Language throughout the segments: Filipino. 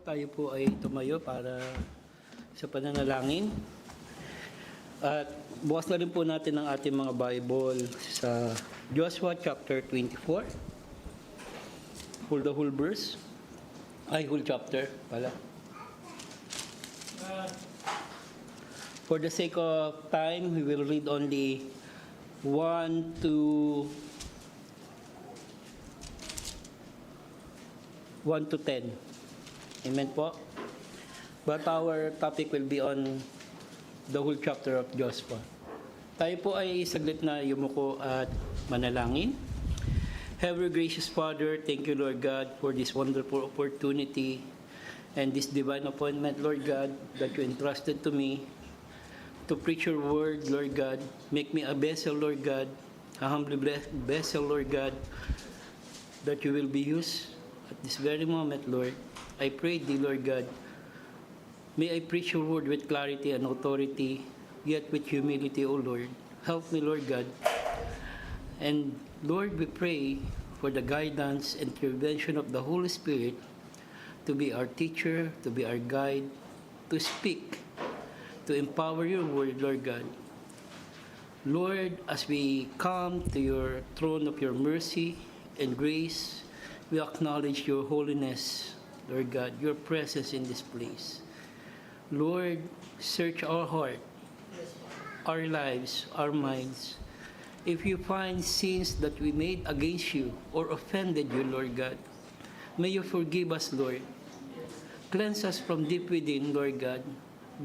Tayo po ay tumayo para sa pananalangin. At bukas na rin po natin ang ating mga Bible sa Joshua chapter 24. Whole verse. Whole chapter pala. For the sake of time, we will read only 1 to 10. Amen po. But our topic will be on the whole chapter of Joshua. Tayo po ay saglit na yumuko at manalangin. Heavenly gracious Father, thank you, Lord God, for this wonderful opportunity and this divine appointment, Lord God, that you entrusted to me to preach your word, Lord God. Make me a vessel, Lord God, a humbly blessed vessel, Lord God, that you will be used at this very moment, Lord. I pray thee, Lord God, may I preach your word with clarity and authority, yet with humility, O Lord. Help me, Lord God. And Lord, we pray for the guidance and intervention of the Holy Spirit to be our teacher, to be our guide, to speak, to empower your word, Lord God. Lord, as we come to your throne of your mercy and grace, we acknowledge your holiness, Lord God, your presence in this place. Lord, search our heart, our lives, our minds. If you find sins that we made against you or offended you, Lord God, may you forgive us, Lord. Cleanse us from deep within, Lord God,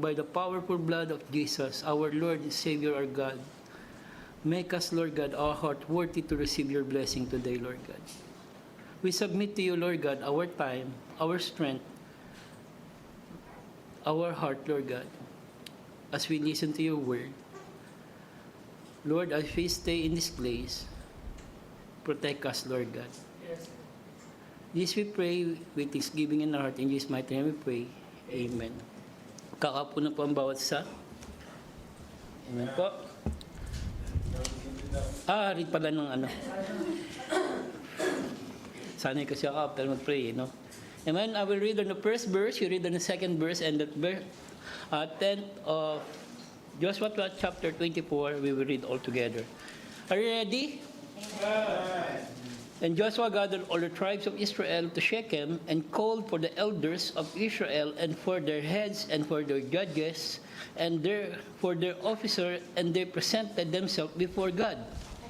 by the powerful blood of Jesus, our Lord and Savior, our God. Make us, Lord God, our heart worthy to receive your blessing today, Lord God. We submit to you, Lord God, our time, our strength, our heart, Lord God, as we listen to your word. Lord, as we stay in this place, protect us, Lord God. Yes. This we pray with thanksgiving in our heart. In Jesus' mighty name we pray. Amen. Kakapo na po ang bawat isa. Amen po. Read pala ng ano. Sanay kasi ako after mag-pray, no? Amen. I will read on the first verse, you read on the second verse, and the 10th of Joshua chapter 24, we will read all together. Are you ready? Amen. And Joshua gathered all the tribes of Israel to Shechem and called for the elders of Israel and for their heads and for their judges and for their officer, and they presented themselves before God.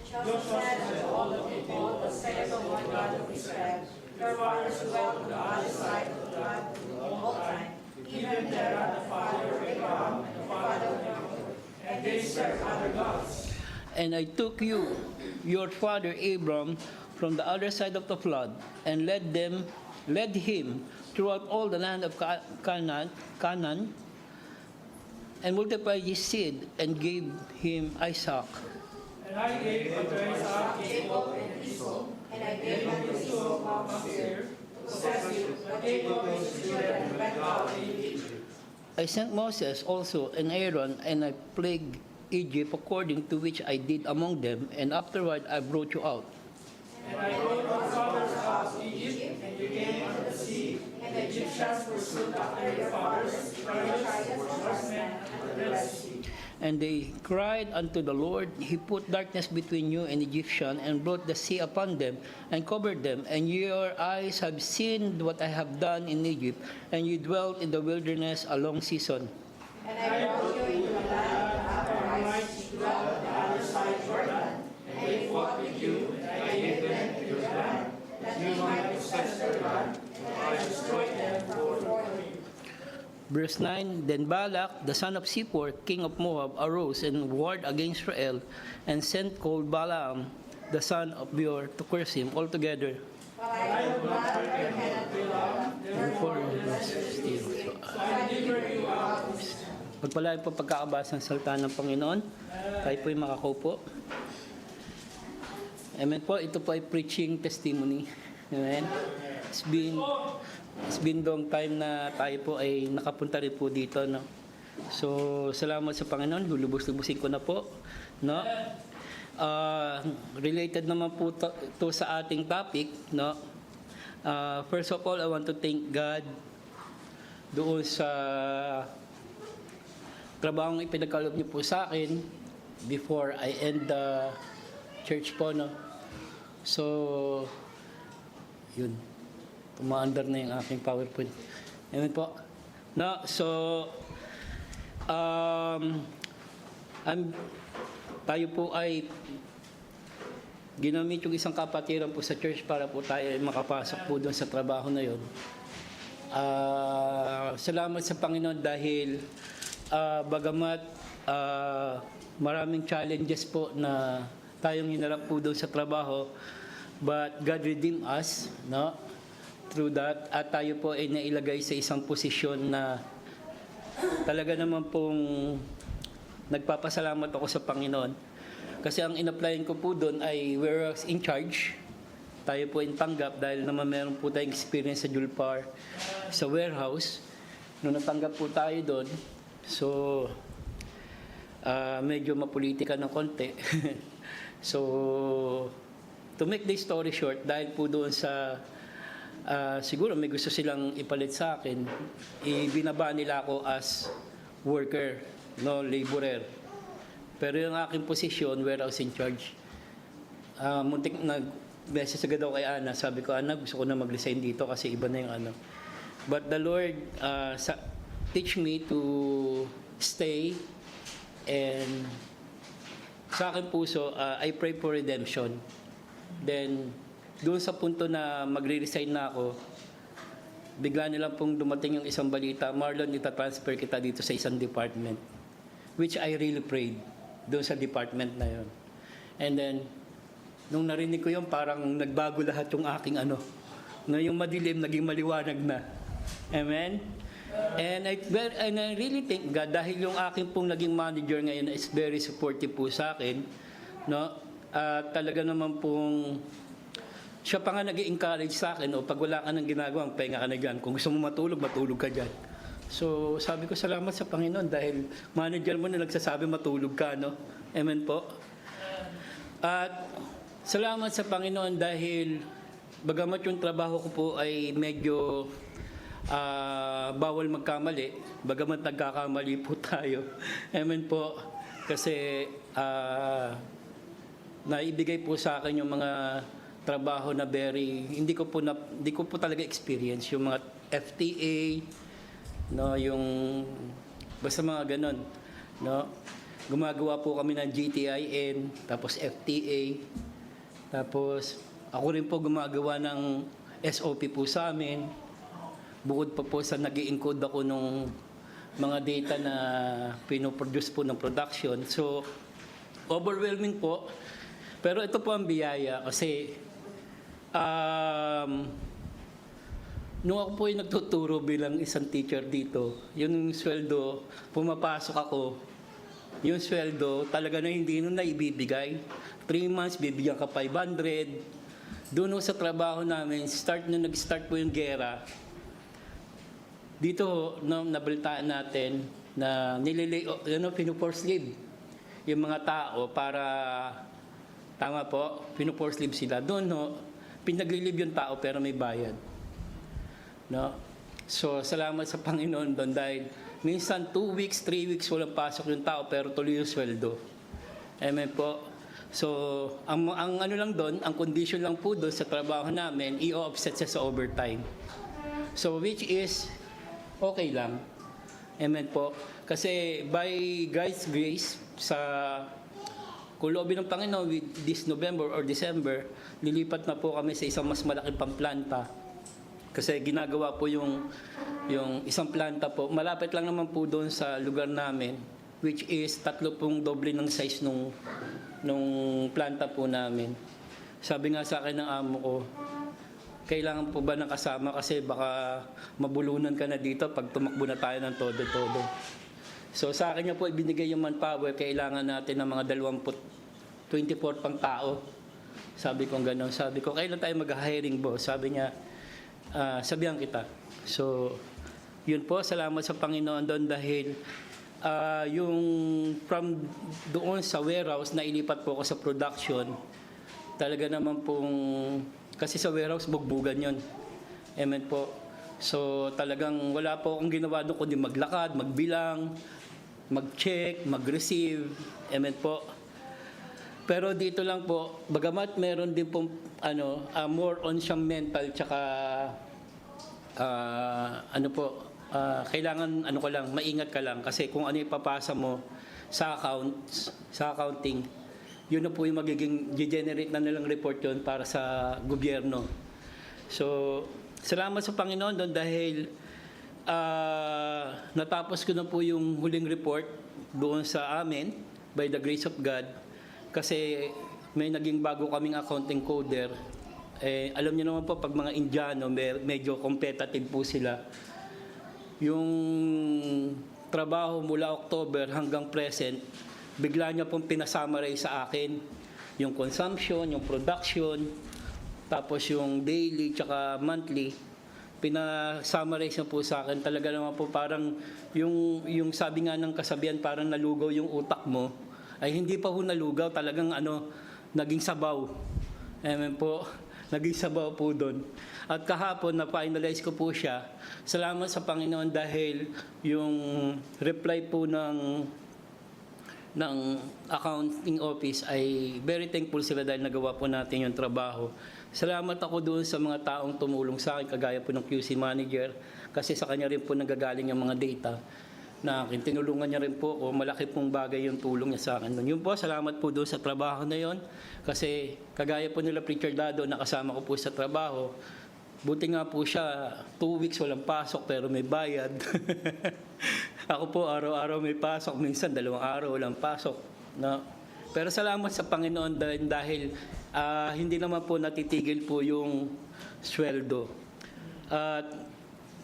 Joshua said to all the people, "The saith the Lord God of Israel, your fathers dwelt on the other side of the flood in old time, even Terah, the father of Abraham, and the father of Jacob, and they served other gods. And I took you, your father Abram, from the other side of the flood, and led him throughout all the land of Canaan, and multiplied his seed, and gave him Isaac. And I gave unto Isaac Jacob and Esau, and I gave unto Esau Mount Seir, to possess you, but Jacob and his children went out in Egypt. I sent Moses also and Aaron, and I plagued Egypt according to which I did among them, and afterward I brought you out. And I brought your fathers out of Egypt, and you came unto the sea, and the Egyptians pursued after your fathers, chariots, horsemen, unto the Red Sea. And they cried unto the Lord. He put darkness between you and Egyptian, and brought the sea upon them, and covered them. And your eyes have seen what I have done in Egypt, and you dwelt in the wilderness a long season. And I brought you into the land of the Amorites, who dwelt on the other side of Jordan, and they fought with you, and I gave them to your land, that you might possess their land, and I destroyed them before you. Verse 9, Then Balak, the son of Zippor, king of Moab, arose and warred against Israel, and sent called Balaam, the son of Beor, to curse him altogether. But I will not repent of Balaam, therefore So, I deliver you out of his hand. pagpalain po pagkakabasa ng salita ng Panginoon. Tayo po'y makakaupo. Amen po. Ito po ay preaching testimony. Amen. It's been long time na tayo po ay nakapunta rin po dito, no? So, salamat sa Panginoon. Lulubos-lubusin ko na po, no? Related naman po to sa ating topic, no? First of all, I want to thank God doon sa trabahong ipinagkaloob niyo po sa akin before I end the church po, no? So, yun. Tumaandar na yung aking PowerPoint. Amen po. No, so, tayo po ay ginamit yung isang kapatiran po sa church para po tayo ay makapasok po doon sa trabaho na yun. Salamat sa Panginoon dahil bagamat maraming challenges po na tayong hinarap po doon sa trabaho, but God redeemed us, no? Through that, at tayo po ay nailagay sa isang posisyon na talaga naman pong nagpapasalamat ako sa Panginoon. Kasi ang in-applyin ko po doon ay warehouse in charge. Tayo po in tanggap dahil naman meron po tayong experience sa Julpar sa warehouse. Nung natanggap po tayo doon, so medyo mapolitika ng konti. So, to make the story short, dahil po doon sa siguro may gusto silang ipalit sa akin, ibinaba nila ako as worker, no, laborer. Pero yung aking posisyon, warehouse in charge. Muntik nag-message agad ako kay Ana. Sabi ko, Ana, gusto ko na mag-resign dito kasi iba na yung ano. But the Lord teach me to stay, and sa aking puso, I pray for redemption. Then, doon sa punto na magre-resign na ako, bigla nilang pong dumating yung isang balita, Marlon, ita-transfer kita dito sa isang department. Which I really prayed doon sa department na yon. And then, nung narinig ko yun, parang nagbago lahat yung aking ano. Na yung madilim, naging maliwanag na. Amen? And I really thank God dahil yung aking pong naging manager ngayon is very supportive po sa akin. No? Talaga naman pong siya pa nga nag-encourage sa akin, pag wala ka nang ginagawa, pahinga ka na dyan. Kung gusto mo matulog, matulog ka dyan. So, sabi ko salamat sa Panginoon dahil manager mo na nagsasabi matulog ka, no? Amen po. At salamat sa Panginoon dahil bagamat yung trabaho ko po ay medyo bawal magkamali, bagamat nagkakamali po tayo. Amen po. Kasi naibigay po sa akin yung mga trabaho na hindi ko po talaga experience yung mga FTA, no, yung basta mga ganon, no. Gumagawa po kami ng GTIN, tapos FTA, tapos ako rin po gumagawa ng SOP po sa amin. Bukod pa po sa nag-i-encode ako nung mga data na pinoproduce po ng production. So, overwhelming po. Pero ito po ang biyaya kasi nung ako po ay nagtuturo bilang isang teacher dito, yung sweldo, pumapasok ako, yung sweldo, talaga na hindi nun naibibigay. 3 months, bibigyan ka 500. Doon sa trabaho namin, nag-start po yung gera. Dito, nabalitaan natin na pinu-force leave yung mga tao para, tama po, pinu-force leave sila. Doon, pinag-leave yung tao pero may bayad. No? So, salamat sa Panginoon doon dahil minsan 2 weeks, 3 weeks walang pasok yung tao pero tuloy yung sweldo. Amen po. So, ang ano lang doon, ang condition lang po doon sa trabaho namin, i-offset siya sa overtime. So, which is okay lang. Amen po. Kasi by God's grace, sa kuloobin ng Panginoon with this November or December, lilipat na po kami sa isang mas malaking pamplanta. Kasi ginagawa po yung isang planta po. Malapit lang naman po doon sa lugar namin, which is 3 pong doble ng size nung planta po namin. Sabi nga sa akin ng amo ko, kailangan po ba ng kasama kasi baka mabulunan ka na dito pag tumakbo na tayo ng todo-todo. So sa akin niya po ibinigay yung manpower, kailangan natin ng mga 24 pang tao. Sabi ko gano'n. Sabi ko, kailan tayo mag-hiring boss? Sabi niya, sabihan kita. So, yun po, salamat sa Panginoon doon dahil yung from doon sa warehouse na ilipat po ako sa production, talaga naman pong, kasi sa warehouse, bugbugan yun. Amen po. So talagang wala po akong ginawa doon kundi maglakad, magbilang, mag-check, mag-receive. Amen po. Pero dito lang po, bagamat meron din po more on siyang mental tsaka kailangan ko lang, maingat ka lang kasi kung ano ipapasa mo sa accounting, yun na po yung magiging generate na nilang report yun para sa gobyerno. So, salamat sa Panginoon doon dahil natapos ko na po yung huling report doon sa amin by the grace of God kasi may naging bago kaming accounting coder. Alam niyo naman po pag mga Indiano medyo competitive po sila. Yung trabaho mula October hanggang present, bigla niya pong pinasummarize sa akin yung consumption, yung production, tapos yung daily tsaka monthly, pinasummarize na po sa akin. Talaga naman po parang yung sabi nga ng kasabihan, parang nalugaw yung utak mo, ay hindi pa po nalugaw, talagang naging sabaw. Amen po, naging sabaw po doon. At kahapon, na-finalize ko po siya. Salamat sa Panginoon dahil yung reply po ng accounting office ay very thankful sila dahil nagawa po natin yung trabaho. Salamat ako doon sa mga taong tumulong sa akin, kagaya po ng QC manager, kasi sa kanya rin po nagagaling yung mga data na akin. Tinulungan niya rin po ako, malaki pong bagay yung tulong niya sa akin. Yun po, salamat po doon sa trabaho na yon, kasi kagaya po nila Preacher Dado, nakasama ko po sa trabaho. Buti nga po siya, 2 weeks walang pasok pero may bayad. Ako po araw-araw may pasok, minsan 2 araw walang pasok. No? Pero salamat sa Panginoon dahil hindi naman po natitigil po yung sweldo. At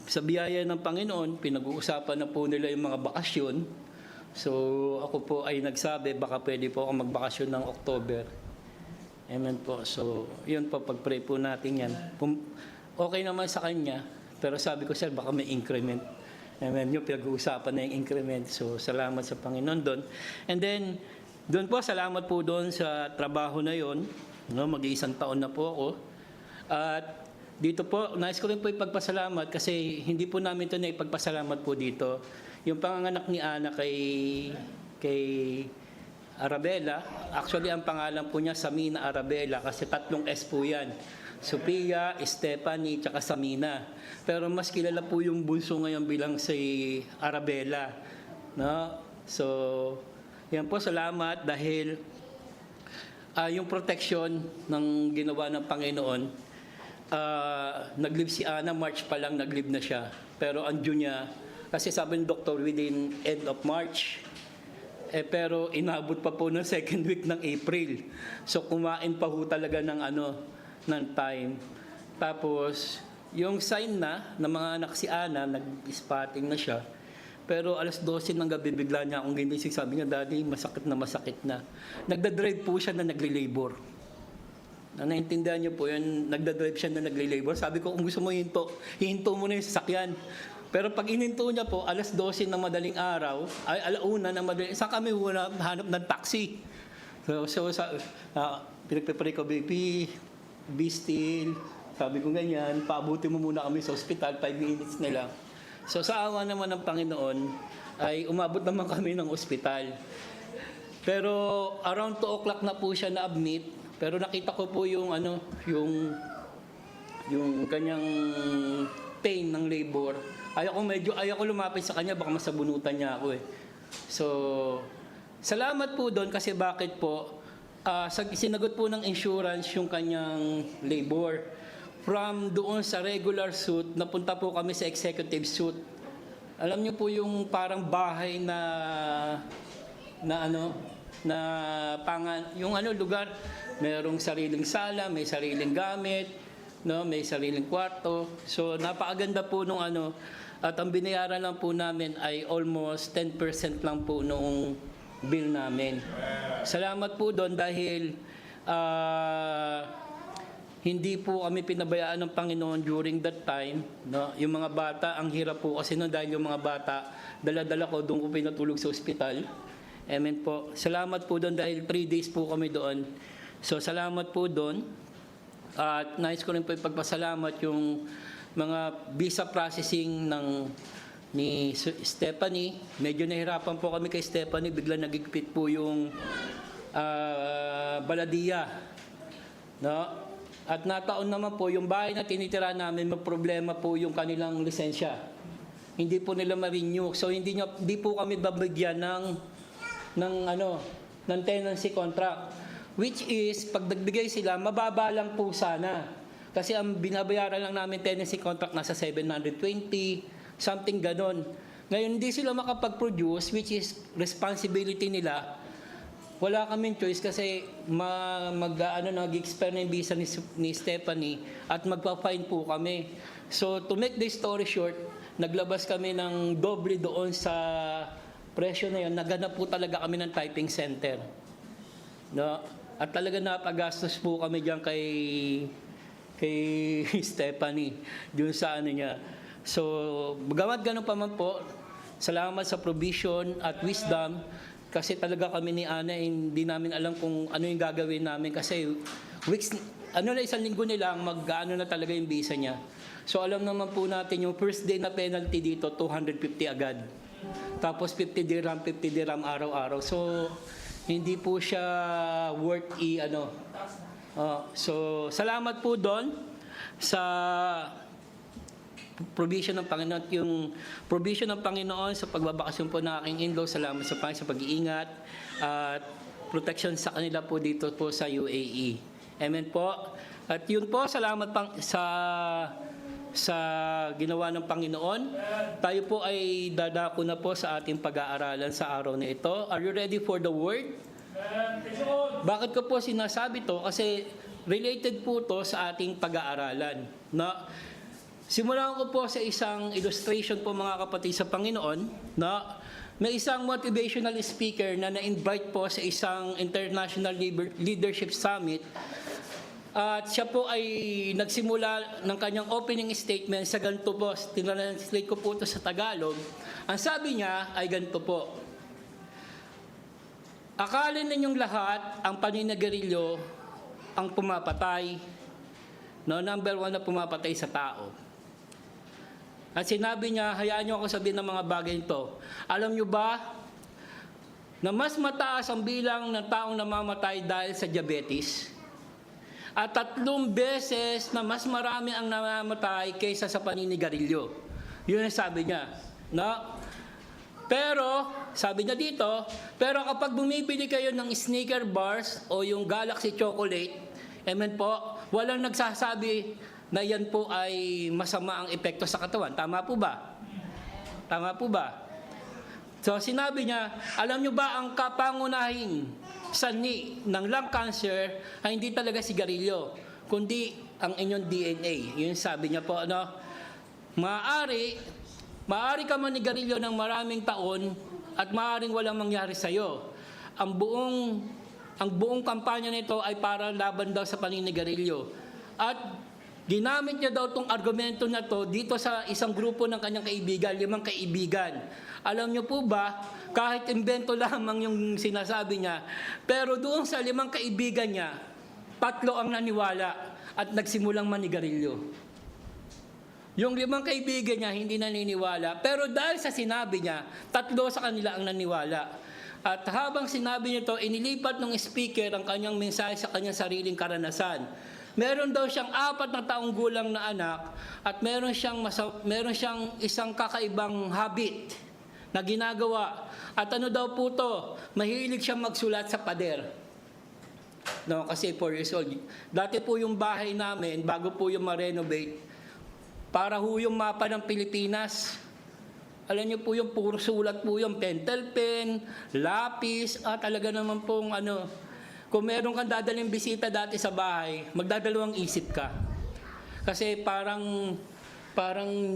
sa biyaya ng Panginoon, pinag-uusapan na po nila yung mga bakasyon. So ako po ay nagsabi, baka pwede po ako magbakasyon ng October. Amen po. So yun po, pag-pray po natin yan. Okay naman sa kanya, pero sabi ko, sir, baka may increment. Amen, yung pinag-uusapan na yung increment. So, salamat sa Panginoon doon. And then, doon po, salamat po doon sa trabaho na yon. No, mag-iisang taon na po ako. At dito po, nais ko rin po ipagpasalamat kasi hindi po namin ito na ipagpasalamat po dito. Yung panganganak ni Ana kay Arabella, actually ang pangalan po niya Samina Arabella kasi 3 S po yan. Sophia, Stephanie, tsaka Samina. Pero mas kilala po yung bunso ngayon bilang si Arabella. No? So, yan po, salamat dahil yung protection ng ginawa ng Panginoon, nag-live si Ana, March pa lang nag-live na siya. Pero ang due niya, kasi sabi ng doktor within end of March, pero inabot pa po ng 2nd week ng April. So, kumain pa ho talaga ng ng time. Tapos, yung sign na mga anak si Ana, nag-spotting na siya. Pero alas 12 ng gabi, bigla niya akong ginising. Sabi niya, Daddy, masakit na. Nagdadrive po siya na nagli-labor. Naintindihan niyo po yun, nagdadrive siya na nagli-labor. Sabi ko, kung gusto mo hihinto mo na yung sasakyan. Pero pag ininto niya po, alas 12 ng madaling araw, ay alauna ng madaling, saan kami hanap ng taxi? So pinagpipray ko, baby, be still. Sabi ko ganyan, paabuti mo muna kami sa ospital, 5 minutes na lang. So sa awa naman ng Panginoon, ay umabot naman kami ng ospital. Pero around 2 o'clock na po siya na-admit, pero nakita ko po yung kanyang pain ng labor. Ayaw ko lumapit sa kanya, baka masabunutan niya ako eh. So, salamat po doon kasi bakit po, sinagot po ng insurance yung kanyang labor. From doon sa regular suit, napunta po kami sa executive suit. Alam niyo po yung parang bahay yung lugar, mayroong sariling sala, may sariling gamit, no, may sariling kwarto. So napakaganda po nung at ang binayaran lang po namin ay almost 10% lang po nung bill namin. Salamat po doon dahil hindi po kami pinabayaan ng Panginoon during that time. No? Yung mga bata, ang hirap po kasi dahil yung mga bata, dala-dala ko, doon ko pinatulog sa ospital. Amen po. Salamat po doon dahil 3 days po kami doon. So salamat po doon. At nais ko rin po ipagpasalamat yung mga visa processing ni Stephanie. Medyo nahirapan po kami kay Stephanie, bigla nagigpit po yung baladiya. No? At nataon naman po, yung bahay na tinitira namin, may problema po yung kanilang lisensya. Hindi po nila ma-renew. So hindi po kami babagyan ng tenancy contract. Which is, pag nagbigay sila, mababa lang po sana. Kasi ang binabayaran lang namin tenancy contract nasa 720, something ganon. Ngayon, hindi sila makapag-produce, which is responsibility nila. Wala kaming choice kasi nag-expire na yung visa ni Stephanie at magpa-fine po kami. So, to make this story short, naglabas kami ng doble doon sa presyo na yun. Naganap po talaga kami ng typing center. No? At talaga napagastos po kami diyan kay Stephanie, dun sa ano niya. So, bagamat ganun pa man po, salamat sa provision at wisdom, kasi talaga kami ni Ana, hindi namin alam kung ano yung gagawin namin kasi isang linggo nilang mag-ano na talaga yung visa niya. So, alam naman po natin yung first day na penalty dito, 250 agad. Tapos 50 dirham araw-araw. So, hindi po siya worth so, salamat po doon sa provision ng Panginoon, yung provision ng Panginoon sa pagbabakasyon po ng aking in-law. Salamat sa Panginoon sa pag-iingat at protection sa kanila po dito po sa UAE. Amen po. At yun po, salamat sa ginawa ng Panginoon. Tayo po ay dadako na po sa ating pag-aaralan sa araw na ito. Are you ready for the word? Bakit ko po sinasabi to? Kasi related po to sa ating pag-aaralan. Na simulan ko po sa isang illustration po mga kapatid sa Panginoon. Na may isang motivational speaker na na-invite po sa isang International Leadership Summit. At siya po ay nagsimula ng kanyang opening statement sa ganito po. Tinranslate ko po ito sa Tagalog. Ang sabi niya ay ganito po. Akalin ninyong lahat ang paninigarilyo ang pumapatay. No, number 1 na pumapatay sa tao. At sinabi niya, hayaan niyo ako sabihin ng mga bagay ito. Alam niyo ba na mas mataas ang bilang ng taong namamatay dahil sa diabetes? At 3 beses na mas marami ang namamatay kaysa sa paninigarilyo. Yun ang sabi niya. No? Pero, sabi niya dito, pero kapag bumibili kayo ng Snicker bars o yung Galaxy Chocolate, amen po, walang nagsasabi na yan po ay masama ang epekto sa katawan. Tama po ba? Tama po ba? So, sinabi niya, alam niyo ba ang kapangunahing sanhi ng lung cancer ay hindi talaga sigarilyo, kundi ang inyong DNA. Yun sabi niya po, maaari ka manigarilyo ng maraming taon at maaaring walang mangyari sa iyo. Ang buong kampanya nito ay para laban daw sa paninigarilyo. At ginamit niya daw tong argumento na to dito sa isang grupo ng kanyang kaibigan, 5 kaibigan. Alam niyo po ba, kahit invento lamang yung sinasabi niya, pero doon sa 5 kaibigan niya, 3 ang naniwala at nagsimulang manigarilyo. Yung 5 kaibigan niya hindi naniniwala, pero dahil sa sinabi niya, 3 sa kanila ang naniwala. At habang sinabi niya ito, inilipat ng speaker ang kanyang mensahe sa kanyang sariling karanasan. Meron daw siyang 4 na taong gulang na anak at meron siyang isang kakaibang habit na ginagawa. At ano daw po to? Mahilig siyang magsulat sa pader. No, kasi 4 years old. Dati po yung bahay namin, bago po yung ma-renovate, para ho yung mapa ng Pilipinas. Alam niyo po yung puro sulat po yung pentel pen, lapis, talaga naman pong kung meron kang dadaling bisita dati sa bahay, magdadalawang isip ka. Kasi parang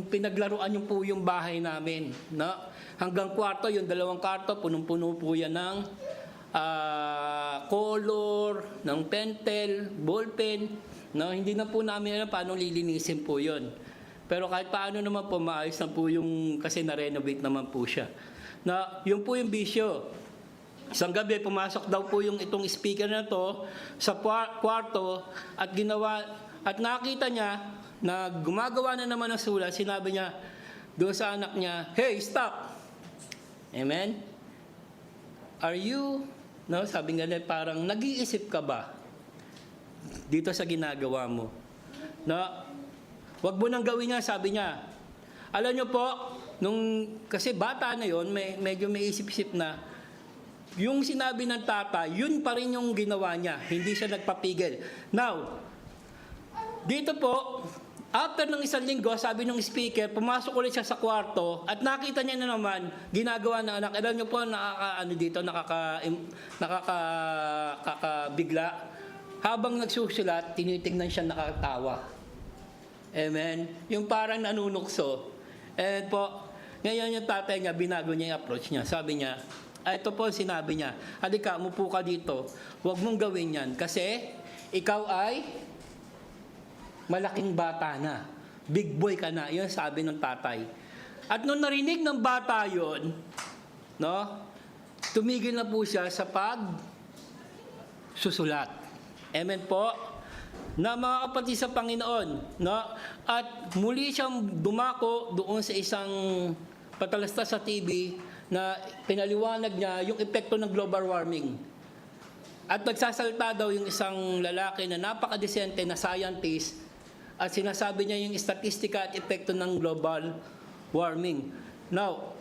pinaglaruan yung po yung bahay namin. No? Hanggang kwarto, yung 2 kwarto, punong-puno po yan ng color, ng pentel, ballpen. No? Hindi na po namin alam paano lilinisin po yun. Pero kahit paano naman po, maayos na po yung, kasi na-renovate naman po siya. Na, yun po yung bisyo. Isang gabi, pumasok daw po itong speaker na to sa kwarto at nakita niya na gumagawa na naman ng sulat, sinabi niya doon sa anak niya, "Hey, stop!" Amen? Are you, no, sabi nga niya, parang nag-iisip ka ba dito sa ginagawa mo? No? Wag mo nang gawin niya, sabi niya. Alam niyo po, kasi bata na yon, medyo may isip-isip na, yung sinabi ng tatay, yun pa rin yung ginawa niya. Hindi siya nagpapigil. Now, dito po, after ng 1 linggo, sabi ng speaker, pumasok ulit siya sa kwarto at nakita niya na naman ginagawa ng anak. Alam niyo po, nakakabigla. Habang nagsusulat, tinitingnan siya nakatawa. Amen? Yung parang nanunukso. And po, ngayon yung tatay niya, binago niya yung approach niya. Sabi niya, ito po sinabi niya, halika, umupo ka dito. Huwag mong gawin yan kasi ikaw ay malaking bata na. Big boy ka na. Yun sabi ng tatay. At nung narinig ng bata yun, no, tumigil na po siya sa susulat. Amen po? Na mga kapatid sa Panginoon, no? At muli siyang dumako doon sa isang patalasta sa TV na pinaliwanag niya yung epekto ng global warming. At nagsasalita daw yung isang lalaki na napakadesente na scientist at sinasabi niya yung statistika at epekto ng global warming. Now,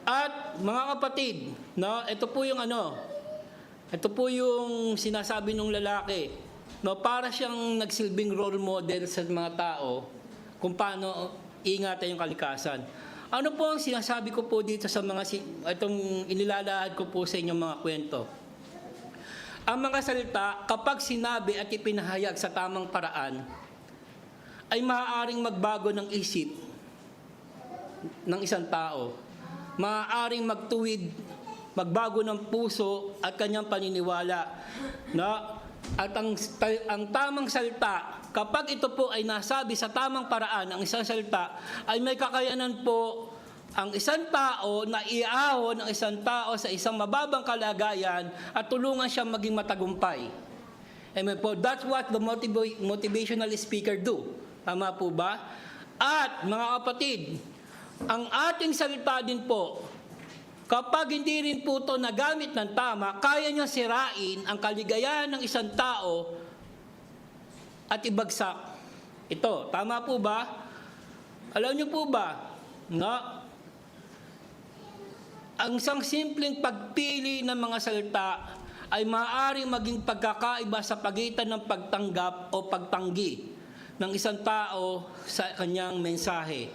at mga kapatid, no, ito po yung sinasabi ng lalaki, no, para siyang nagsilbing role model sa mga tao kung paano ingatan yung kalikasan. Ano po ang sinasabi ko po dito sa itong inilalahad ko po sa inyong mga kwento? Ang mga salita, kapag sinabi at ipinahayag sa tamang paraan, ay maaaring magbago ng isip ng isang tao. Maaaring magbago ng puso at kanyang paniniwala. No? At ang tamang salita, kapag ito po ay nasabi sa tamang paraan, ang isang salita, ay may kakayanan po ang isang tao na iahon ang isang tao sa isang mababang kalagayan at tulungan siyang maging matagumpay. Amen po. That's what the motivational speaker do. Tama po ba? At mga kapatid, ang ating salita din po, kapag hindi rin po ito nagamit ng tama, kaya niya sirain ang kaligayahan ng isang tao at ibagsak ito. Tama po ba? Alam niyo po ba, no? Ang isang simpleng pagpili ng mga salita ay maaaring maging pagkakaiba sa pagitan ng pagtanggap o pagtanggi ng isang tao sa kanyang mensahe.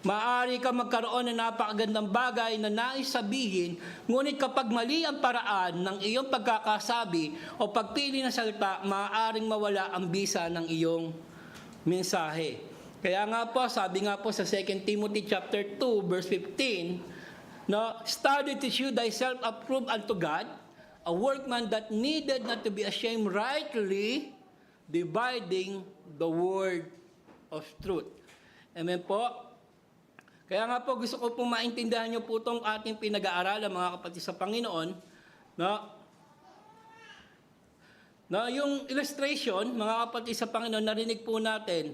Maaari ka magkaroon ng napakagandang bagay na nais sabihin, ngunit kapag mali ang paraan ng iyong pagkakasabi o pagpili ng salita, maaaring mawala ang bisa ng iyong mensahe. Kaya nga po, sabi nga po sa 2 Timothy chapter 2, verse 15, no, study to show thyself approved unto God, a workman that needed not to be ashamed, rightly dividing the word of truth. Amen po? Kaya nga po, gusto ko pong maintindihan niyo po itong ating pinag-aaralan, mga kapatid sa Panginoon, no? Na yung illustration, mga kapatid sa Panginoon, narinig po natin,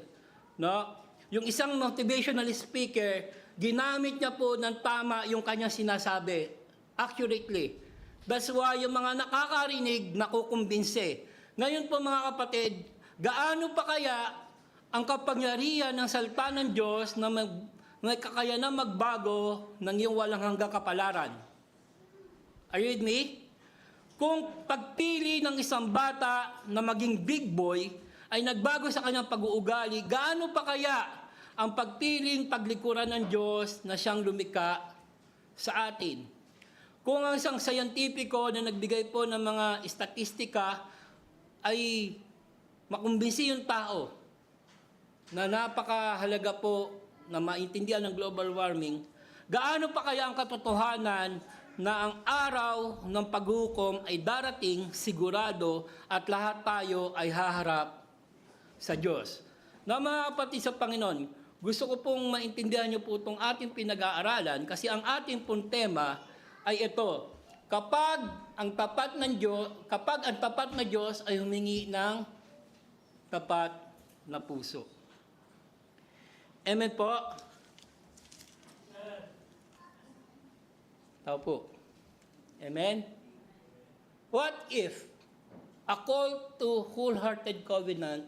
no? Yung isang motivational speaker, ginamit niya po ng tama yung kanyang sinasabi, accurately. That's why yung mga nakakarinig, nakukumbinse. Ngayon po mga kapatid, gaano pa kaya ang kapangyarihan ng salita ng Diyos na may kakayanan magbago ng iyong walang hanggang kapalaran? Are you with me? Kung pagpili ng isang bata na maging big boy ay nagbago sa kanyang pag-uugali, gaano pa kaya ang pagpiling paglikuran ng Diyos na siyang lumikha sa atin? Kung ang isang scientifico na nagbigay po ng mga statistika ay makumbinsi yung tao na napakahalaga po na maintindihan ng global warming, gaano pa kaya ang katotohanan na ang araw ng paghukom ay darating sigurado at lahat tayo ay haharap sa Diyos. Na mga kapatid sa Panginoon, gusto ko pong maintindihan niyo po itong ating pinag-aaralan kasi ang ating pong tema ay ito. Kapag ang tapat na Diyos ay humingi ng tapat na puso. Amen po. Tao po. Amen. What if a call to wholehearted covenant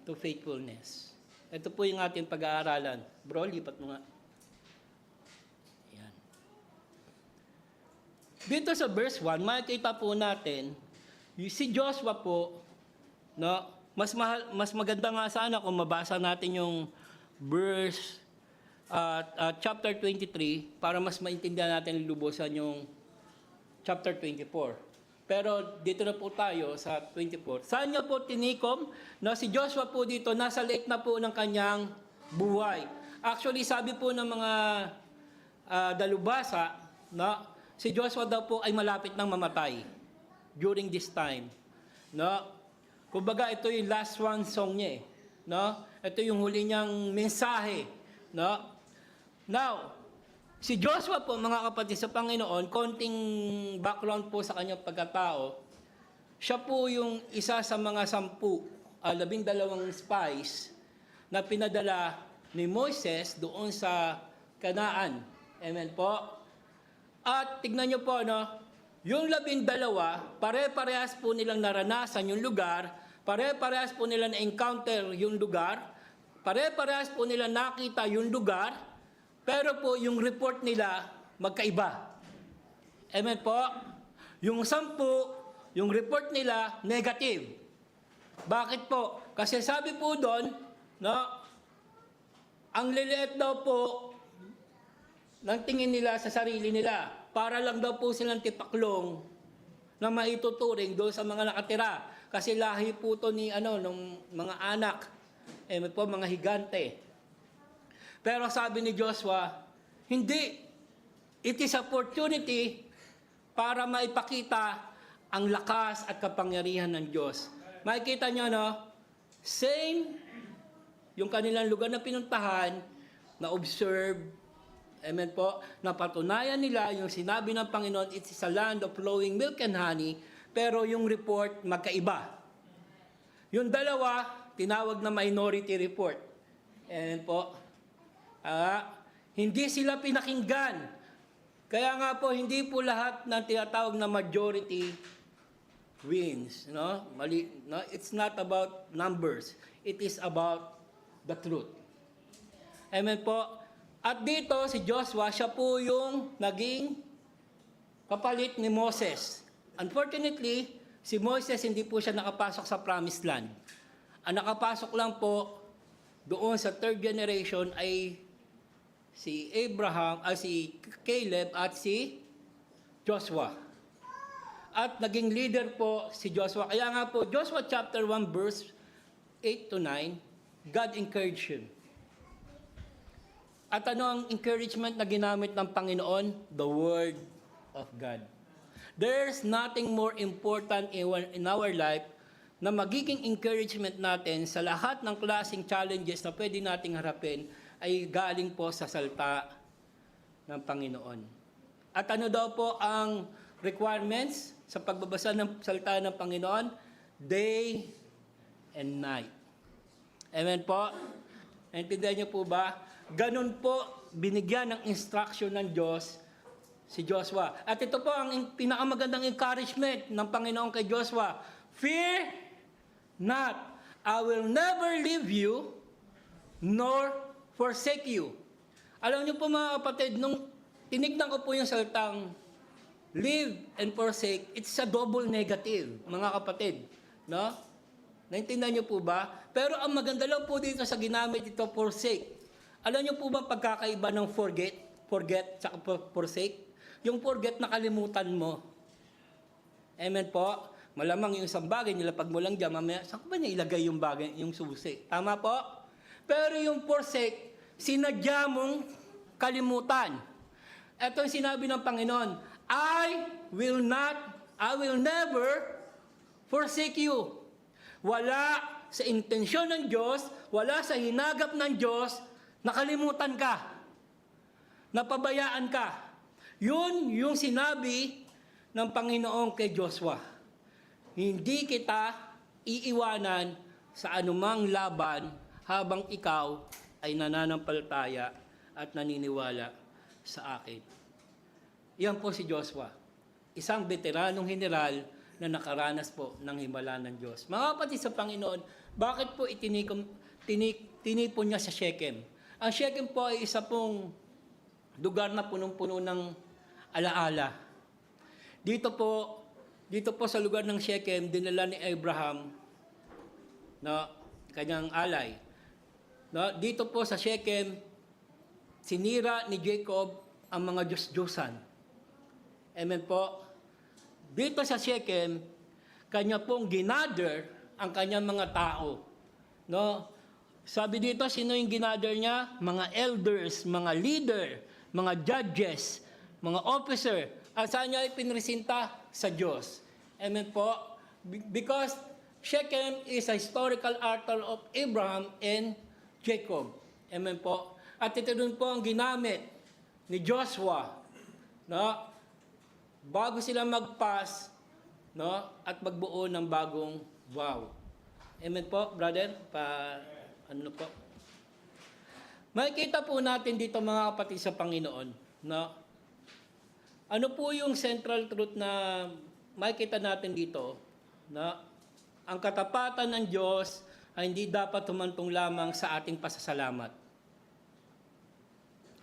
to faithfulness? Ito po yung ating pag-aaralan. Bro, lipat mo nga. Ayan. Dito sa verse 1, makikita po natin, si Joshua po, no, mas maganda nga sana kung mabasa natin yung verse chapter 23 para mas maintindihan natin lubusan yung chapter 24. Pero dito na po tayo sa 24. Saan niya po tinikom na si Joshua po dito, nasa late na po ng kanyang buhay. Actually, sabi po ng mga dalubhasa, no, si Joshua daw po ay malapit nang mamatay during this time. No? Kumbaga, ito yung last one song niya. No? Ito yung huli niyang mensahe. No? Now, si Joshua po, mga kapatid sa Panginoon, konting background po sa kanyang pagkatao, siya po yung isa sa mga 12 spies na pinadala ni Moises doon sa Kanaan. Amen po. At tignan nyo po, no, yung 12, pare-parehas po nilang naranasan yung lugar, pare-parehas po nilang na-encounter yung lugar, pare-parehas po nilang nakita yung lugar, pero po, yung report nila, magkaiba. Amen po? Yung 10, yung report nila, negative. Bakit po? Kasi sabi po doon, no, ang liliit daw po ng tingin nila sa sarili nila. Para lang daw po silang tipaklong na maituturing doon sa mga nakatira. Kasi lahi po to ni ng mga anak. Amen po, mga higante. Pero sabi ni Joshua, hindi. It is opportunity para maipakita ang lakas at kapangyarihan ng Diyos. Makikita nyo, no? Same yung kanilang lugar na pinuntahan, na observe, amen po, napatunayan nila yung sinabi ng Panginoon, it is a land of flowing milk and honey, pero yung report magkaiba. Yung dalawa, tinawag na minority report. Amen po. Hindi sila pinakinggan. Kaya nga po, hindi po lahat ng tinatawag na majority wins. No? Mali, no? It's not about numbers. It is about the truth. Amen po. At dito, si Joshua, siya po yung naging kapalit ni Moses. Unfortunately, si Moses hindi po siya nakapasok sa promised land. Ang nakapasok lang po doon sa third generation ay si si Caleb at si Joshua. At naging leader po si Joshua. Kaya nga po, Joshua chapter 1 verse 8 to 9, God encouraged him. At ano ang encouragement na ginamit ng Panginoon? The Word of God. There's nothing more important in our life na magiging encouragement natin sa lahat ng klaseng challenges na pwede nating harapin ay galing po sa salita ng Panginoon. At ano daw po ang requirements sa pagbabasa ng salita ng Panginoon? Day and night. Amen po? Naintindihan niyo po ba? Ganun po binigyan ng instruction ng Diyos si Joshua. At ito po ang pinakamagandang encouragement ng Panginoon kay Joshua. Fear not. I will never leave you nor forsake you. Alam niyo po mga kapatid, nung tinignan ko po yung salitang live and forsake, it's a double negative, mga kapatid. No? Naintindihan niyo po ba? Pero ang maganda lang po dito sa ginamit ito, forsake. Alam niyo po ba pagkakaiba ng forget, sa forsake? Yung forget, nakalimutan mo. Amen po? Malamang yung isang bagay, nilapag mo lang dyan, mamaya, saan ko ba niya ilagay yung bagay, yung susi? Tama po? Pero yung forsake, sinadya mong kalimutan. Ito yung sinabi ng Panginoon, I will never forsake you. Wala sa intensyon ng Diyos, wala sa hinagap ng Diyos, nakalimutan ka. Napabayaan ka. Yun yung sinabi ng Panginoon kay Joshua. Hindi kita iiwanan sa anumang laban habang ikaw ay nananampalataya at naniniwala sa akin. Yan po si Joshua, isang veteranong general na nakaranas po ng himala ng Diyos. Mga kapatid sa Panginoon, bakit po tinipon niya sa Shechem? Ang Shechem po ay isa pong lugar na punong-puno ng alaala. Dito po sa lugar ng Shechem, dinala ni Abraham na kanyang alay. Dito po sa Shechem, sinira ni Jacob ang mga Diyos-Diyosan. Amen po. Dito sa Shechem, kanya pong ginather ang kanyang mga tao. No? Sabi dito, sino yung ginather niya? Mga elders, mga leader, mga judges, mga officer. At saan niya ipinresinta? Sa Diyos. Amen po. Because Shechem is a historical altar of Abraham and Jacob. Amen po. At ito dun po ang ginamit ni Joshua, no? Bago sila mag-pass, no? At magbuo ng bagong vow. Amen po, brother? Ano po? Makikita po natin dito mga kapatid sa Panginoon, no? Ano po yung central truth na makikita natin dito, na ang katapatan ng Diyos ay hindi dapat humantong lamang sa ating pasasalamat.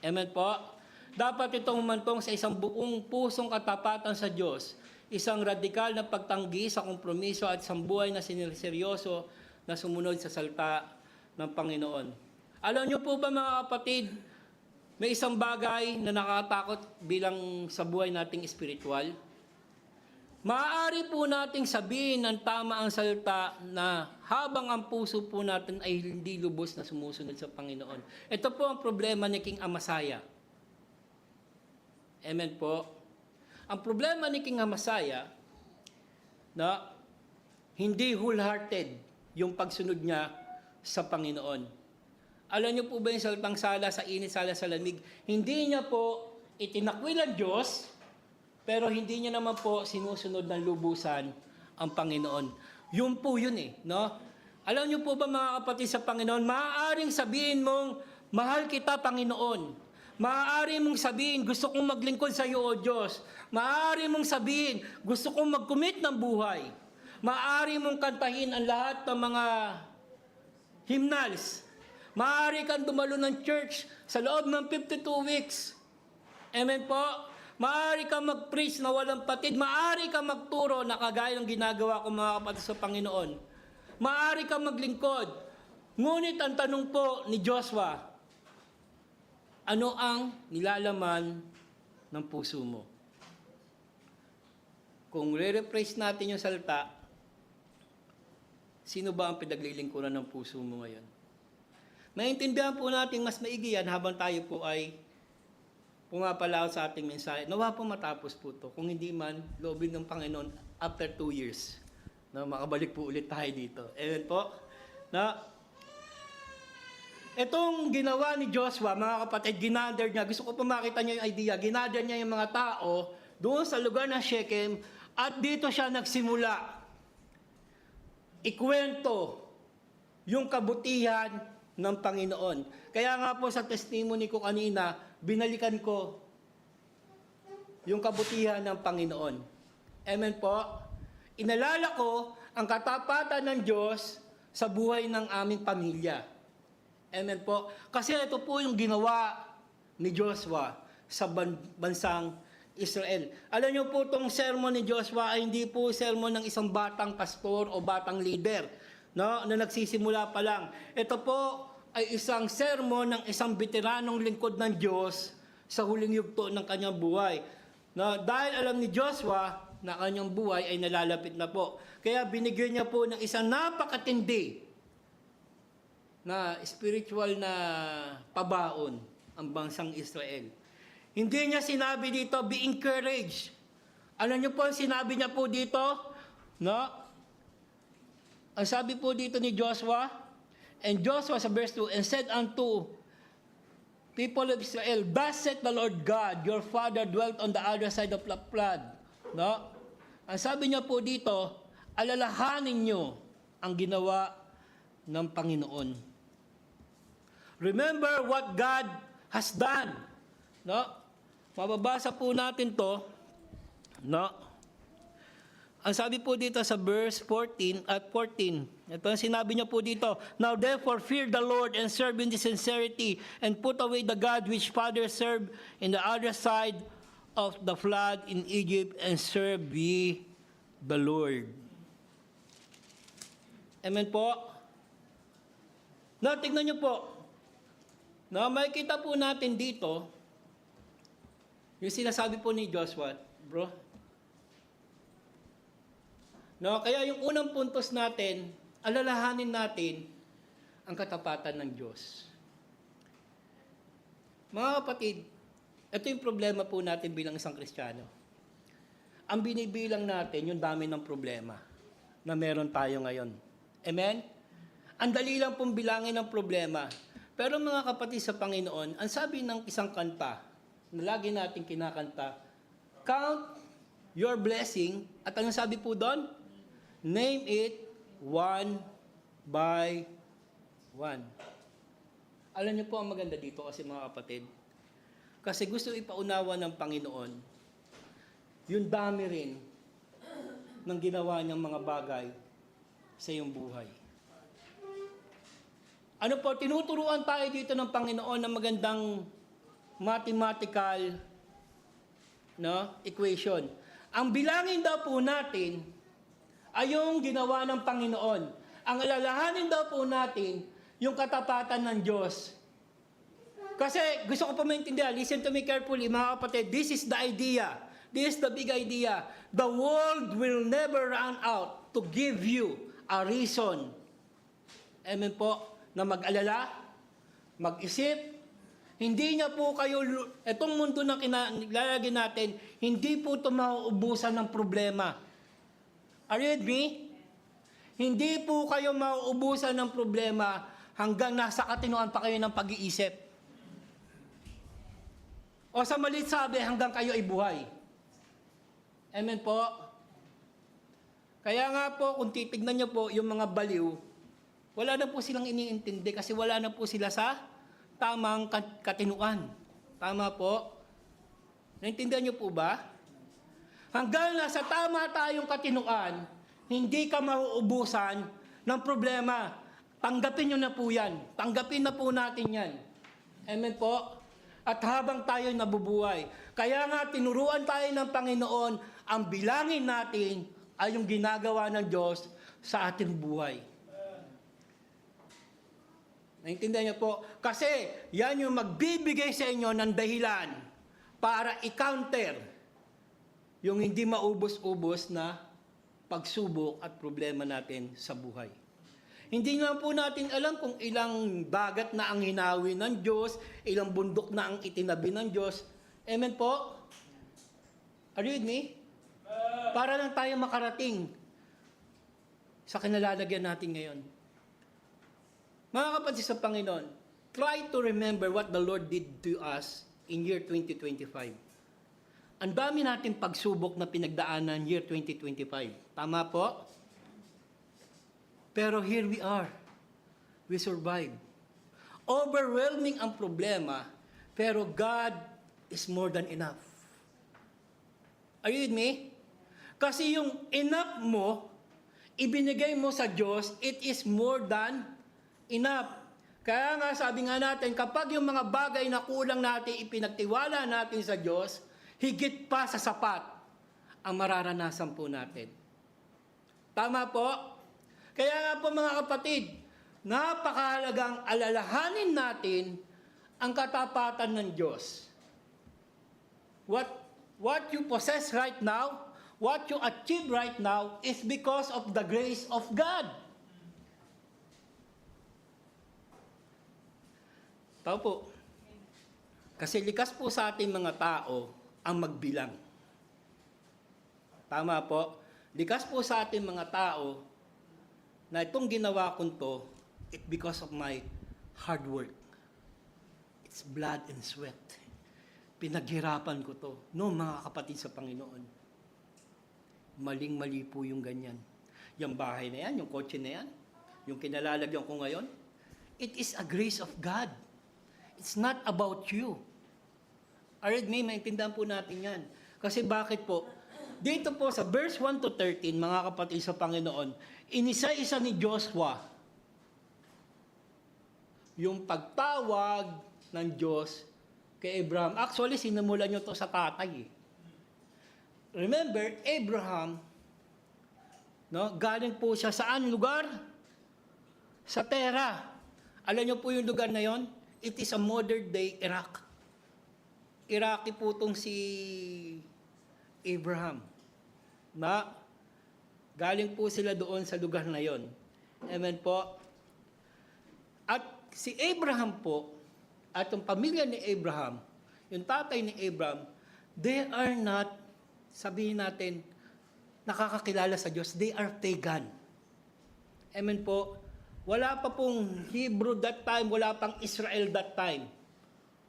Amen po? Dapat itong humantong sa isang buong pusong katapatan sa Diyos, isang radikal na pagtanggi sa kompromiso at isang buhay na seryoso na sumunod sa salita ng Panginoon. Alam niyo po ba mga kapatid, may isang bagay na nakakatakot bilang sa buhay nating espiritual? Maaari po nating sabihin ng tama ang salita na habang ang puso po natin ay hindi lubos na sumusunod sa Panginoon. Ito po ang problema ni King Amasaya. Amen po. Ang problema ni King Amasaya, na hindi wholehearted yung pagsunod niya sa Panginoon. Alam niyo po ba yung salitang sala sa init, sala sa lamig? Hindi niya po itinakwil ang Diyos, pero hindi niya naman po sinusunod ng lubusan ang Panginoon. Yun po yun no? Alam niyo po ba mga kapatid sa Panginoon, maaaring sabihin mong, mahal kita Panginoon. Maaari mong sabihin, gusto kong maglingkod sa iyo, O Diyos. Maaari mong sabihin, gusto kong mag-commit ng buhay. Maaari mong kantahin ang lahat ng mga hymnals. Maaari kang dumalo ng church sa loob ng 52 weeks. Amen po? Maaari kang mag-preach na walang patid. Maaari kang magturo na kagaya ng ginagawa ko mga kapatid sa Panginoon. Maaari kang maglingkod. Ngunit ang tanong po ni Joshua, ano ang nilalaman ng puso mo? Kung re-rephrase natin yung salita, sino ba ang pinaglilingkuran ng puso mo ngayon? Maintindihan po natin mas maigi yan habang tayo po ay pumapalaot sa ating mensahe. Nawa po matapos po ito. Kung hindi man, loobin ng Panginoon after 2 years na makabalik po ulit tayo dito. Amen po? Na itong ginawa ni Joshua, mga kapatid, ginather niya, gusto ko po makita niyo yung idea, ginather niya yung mga tao doon sa lugar ng Shechem at dito siya nagsimula ikwento yung kabutihan ng Panginoon. Kaya nga po sa testimony ko kanina, binalikan ko yung kabutihan ng Panginoon. Amen po? Inalala ko ang katapatan ng Diyos sa buhay ng aming pamilya. Amen po. Kasi ito po yung ginawa ni Joshua sa bansang Israel. Alam niyo po itong sermon ni Joshua ay hindi po sermon ng isang batang pastor o batang leader, no, na nagsisimula pa lang. Ito po ay isang sermon ng isang veteranong lingkod ng Diyos sa huling yugto ng kanyang buhay. No, dahil alam ni Joshua na kanyang buhay ay nalalapit na po. Kaya binigyan niya po ng isang napakatindi na spiritual na pabaon ang bansang Israel. Hindi niya sinabi dito, be encouraged. Alam niyo po, sinabi niya po dito, no? Ang sabi po dito ni Joshua, and Joshua sa verse 2, and said unto people of Israel, thus saith the Lord God, your father dwelt on the other side of the flood. No? Ang sabi niya po dito, alalahanin niyo ang ginawa ng Panginoon. Remember what God has done. No? Mababasa po natin to. No? Ang sabi po dito sa verse 14 at 14, ito ang sinabi niya po dito, "Now therefore fear the Lord and serve in sincerity, and put away the God which fathers served in the other side of the flood in Egypt, and serve ye the Lord." Amen po? Now, tignan niyo po. Now, makikita po natin dito, yung sinasabi po ni Joshua, bro. No, kaya yung unang puntos natin, alalahanin natin ang katapatan ng Diyos. Mga kapatid, ito yung problema po natin bilang isang Kristiyano. Ang binibilang natin, yung dami ng problema na meron tayo ngayon. Amen? Ang dali lang pong bilangin ng problema. Pero mga kapatid sa Panginoon, ang sabi ng isang kanta, na lagi natin kinakanta, count your blessing, at anong sabi po doon? Name it one by one. Alam niyo po ang maganda dito kasi mga kapatid, kasi gusto ipaunawa ng Panginoon, yung dami rin ng ginawa niyang mga bagay sa iyong buhay. Ano po, tinuturuan tayo dito ng Panginoon ng magandang mathematical equation. Ang bilangin daw po natin ay yung ginawa ng Panginoon. Ang alalahanin daw po natin yung katapatan ng Diyos. Kasi gusto ko pa maintindihan, listen to me carefully mga kapatid, this is the idea. This is the big idea. The world will never run out to give you a reason. Amen po, na mag-alala, mag-isip. Hindi niya po kayo, itong mundo na kinalalagyan natin, hindi po ito mauubusan ng problema. Are you with me? Hindi po kayo mauubusan ng problema hanggang nasa katinoan pa kayo ng pag-iisip. O sa malit sabi, hanggang kayo ay buhay. Amen po? Kaya nga po, kung titignan niyo po yung mga baliw, wala na po silang iniintindi kasi wala na po sila sa tamang katinuan. Tama po? Naintindihan niyo po ba? Hanggang nasa tama tayong katinuan, hindi ka mauubusan ng problema. Tanggapin niyo na po yan. Tanggapin na po natin yan. Amen po? At habang tayo nabubuhay. Kaya nga, tinuruan tayo ng Panginoon, ang bilangin natin ay yung ginagawa ng Diyos sa ating buhay. Naintindihan niyo po? Kasi yan yung magbibigay sa inyo ng dahilan para i-counter yung hindi maubos-ubos na pagsubok at problema natin sa buhay. Hindi nga po natin alam kung ilang dagat na ang hinawi ng Diyos, ilang bundok na ang itinabi ng Diyos. Amen po? Are you with me? Para lang tayo makarating sa kinalalagyan natin ngayon. Mga kapatid sa Panginoon, try to remember what the Lord did to us in year 2025. Ang dami natin pagsubok na pinagdaanan year 2025. Tama po? Pero here we are. We survived. Overwhelming ang problema, pero God is more than enough. Are you with me? Kasi yung enough mo, ibinigay mo sa Diyos, it is more than enough. Kaya nga sabi nga natin, kapag yung mga bagay na kulang natin, ipinagtiwala natin sa Diyos, higit pa sa sapat ang mararanasan po natin. Tama po? Kaya nga po mga kapatid, napakahalagang alalahanin natin ang katapatan ng Diyos. What you possess right now, what you achieve right now is because of the grace of God. Tao po. Kasi likas po sa ating mga tao ang magbilang. Tama po. Likas po sa ating mga tao na itong ginawa ko to, it because of my hard work. It's blood and sweat. Pinaghirapan ko to. No, mga kapatid sa Panginoon. Maling-mali po yung ganyan. Yung bahay na yan, yung kotse na yan, yung kinalalagyan ko ngayon, it is a grace of God. It's not about you. Alright, maintindihan po natin yan. Kasi bakit po? Dito po sa verse 1 to 13, mga kapatid sa Panginoon, inisa-isa ni Joshua yung pagtawag ng Diyos kay Abraham. Actually, sinimulan nyo to sa tatay. Remember, Abraham, no, galing po siya saan lugar? Sa Tera. Alam nyo po yung lugar na yon? It is a modern day Iraq. Iraqi po itong si Abraham. Na galing po sila doon sa lugar na yon. Amen po. At si Abraham po, at yung pamilya ni Abraham, yung tatay ni Abraham, they are not, sabihin natin, nakakakilala sa Diyos. They are pagan. Amen po. Wala pa pong Hebrew that time, wala pang Israel that time.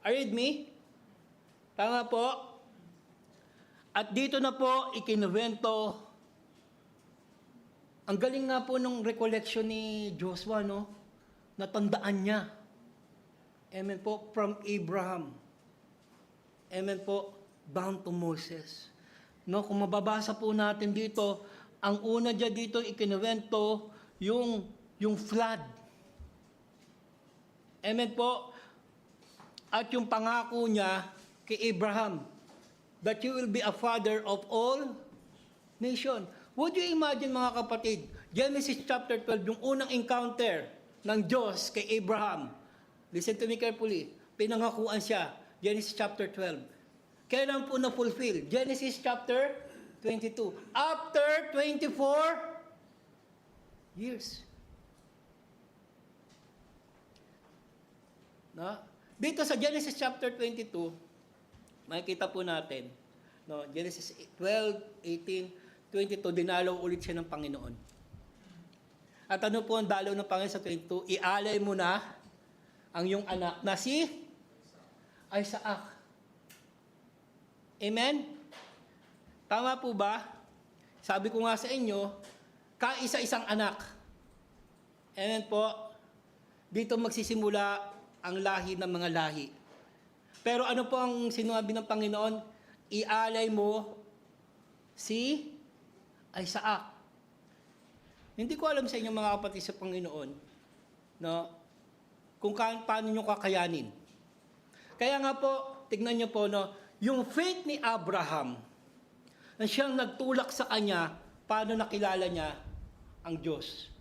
Are you with me? Tama po? At dito na po, ikinuwento, ang galing nga po nung recollection ni Joshua, no? Natandaan niya. Amen po, from Abraham. Amen po, down to Moses. No, kung mababasa po natin dito, ang una dyan dito, ikinuwento, yung flood. Amen po. At yung pangako niya kay Abraham, that you will be a father of all nation. Would you imagine, mga kapatid, Genesis chapter 12, yung unang encounter ng Diyos kay Abraham. Listen to me carefully. Pinangakuan siya. Genesis chapter 12. Kailan po na-fulfill? Genesis chapter 22. After 24 years. No? Dito sa Genesis chapter 22, makikita po natin, no, Genesis 12, 18, 22, dinalaw ulit siya ng Panginoon. At ano po ang dalaw ng Panginoon sa 22? Ialay mo na ang iyong anak na si Isaac. Amen? Tama po ba? Sabi ko nga sa inyo, kaisa-isang anak. Amen po? Dito magsisimula ang lahi ng mga lahi. Pero ano po ang sinabi ng Panginoon? Ialay mo si Isaac. Hindi ko alam sa inyo, mga kapatid sa Panginoon, no, kung paano nyo kakayanin. Kaya nga po, tignan nyo po, no, yung faith ni Abraham, na siyang nagtulak sa kanya, paano nakilala niya ang Diyos.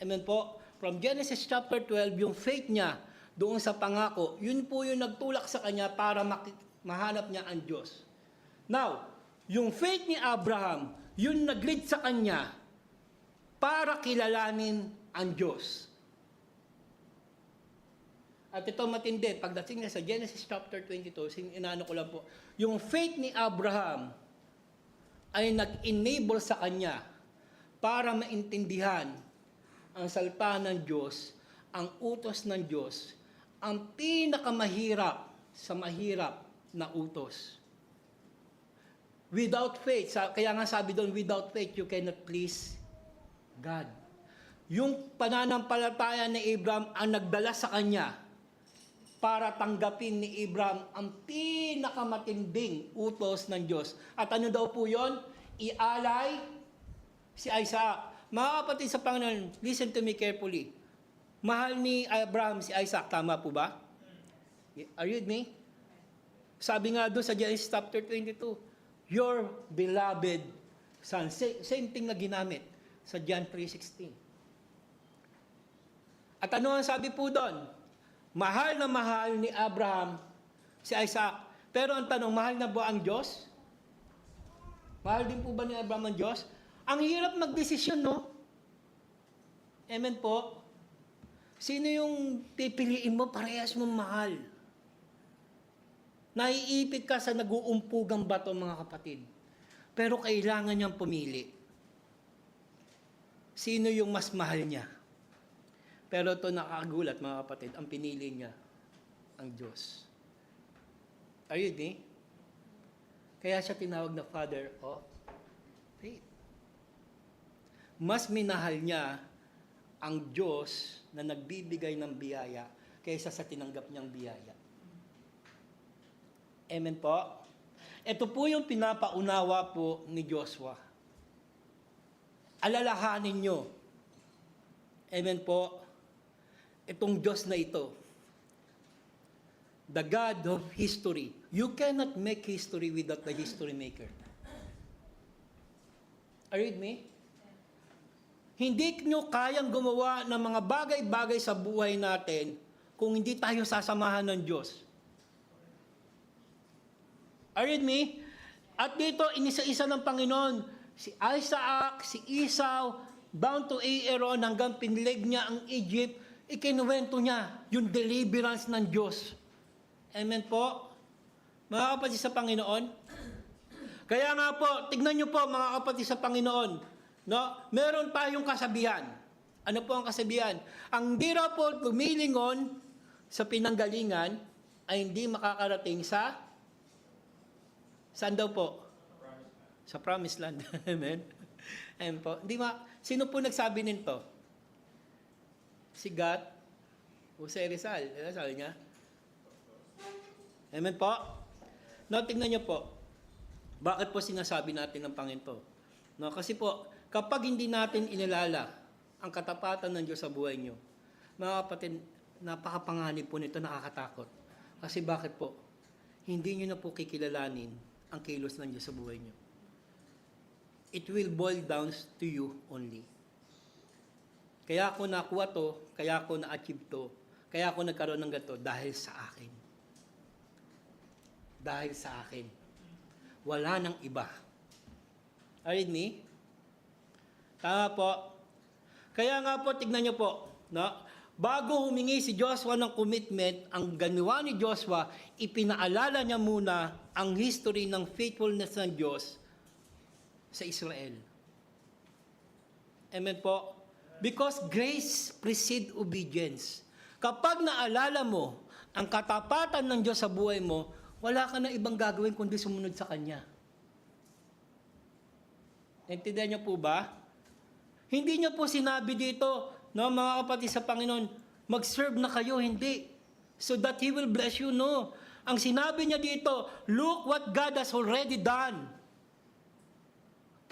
Amen po? From Genesis chapter 12, yung faith niya, doon sa pangako, yun po yung nagtulak sa kanya para mahanap niya ang Diyos. Now, yung faith ni Abraham, yun nag-lead sa kanya para kilalanin ang Diyos. At ito matindi, pagdating niya sa Genesis chapter 22, inaano ko lang po, yung faith ni Abraham ay nag-enable sa kanya para maintindihan ang salita ng Diyos, ang utos ng Diyos, ang pinakamahirap sa mahirap na utos. Without faith, kaya nga sabi doon, without faith, you cannot please God. Yung pananampalataya ni Abraham ang nagdala sa kanya para tanggapin ni Abraham ang pinakamatinding utos ng Diyos. At ano daw po yon? Ialay si Isaac. Mga kapatid sa Panginoon, listen to me carefully. Mahal ni Abraham si Isaac, tama po ba? Are you with me? Sabi nga doon sa Genesis chapter 22, your beloved son. Same thing na ginamit sa John 3:16. At ano ang sabi po doon? Mahal na mahal ni Abraham si Isaac. Pero ang tanong, mahal na ba ang Diyos? Mahal din po ba ni Abraham ang Diyos? Ang hirap magdesisyon, no? Amen po? Sino yung pipiliin mo, parehas mong mahal? Naiipit ka sa nag-uumpugang bato, mga kapatid. Pero kailangan niyang pumili. Sino yung mas mahal niya? Pero ito nakakagulat, mga kapatid, ang pinili niya, ang Diyos. Are you with me? Kaya siya tinawag na Father of Faith. Mas minahal niya ang Diyos na nagbibigay ng biyaya kaysa sa tinanggap niyang biyaya. Amen po. Ito po yung pinapaunawa po ni Joshua. Alalahanin nyo. Amen po. Itong Diyos na ito, the God of history. You cannot make history without the history maker. Are you with me? Hindi nyo kayang gumawa ng mga bagay-bagay sa buhay natin kung hindi tayo sasamahan ng Diyos. Are you with me? At dito, inisa-isa ng Panginoon, si Isaac, si Esau, down to Aaron, hanggang pinleg niya ang Egypt, ikinuwento niya yung deliverance ng Diyos. Amen po? Mga kapatid sa Panginoon. Kaya nga po, tignan niyo po mga kapatid sa Panginoon, no? Meron tayong kasabihan. Ano po ang kasabihan? Ang di raw po gumilingon sa pinanggalingan ay hindi makakarating sa saan daw po? Sa promised land. Amen. Amen po. Sino po nagsabi nito? Si God? Jose Rizal. Ano sabi niya? Amen po. No, tingnan niyo po. Bakit po sinasabi natin ng Panginoon? No, kasi po, kapag hindi natin inilala ang katapatan ng Diyos sa buhay niyo, mga kapatid, napakapanganib po nito, nakakatakot. Kasi bakit po? Hindi niyo na po kikilalanin ang kilos ng Diyos sa buhay niyo. It will boil down to you only. Kaya ako nakuha to, kaya ako na-achieve to, kaya ako nagkaroon ng ganito, dahil sa akin. Dahil sa akin. Wala nang iba. Are you with me? Tama po. Kaya nga po, tignan niyo po, no? Bago humingi si Joshua ng commitment, ang ginawa ni Joshua, ipinaalala niya muna ang history ng faithfulness ng Diyos sa Israel. Amen po? Because grace precedes obedience. Kapag naalala mo ang katapatan ng Diyos sa buhay mo, wala ka na ibang gagawin kundi sumunod sa Kanya. Naintindihan niyo po ba? Hindi niyo po sinabi dito, no, mga kapatid sa Panginoon, mag-serve na kayo, hindi. So that He will bless you, no. Ang sinabi niya dito, look what God has already done.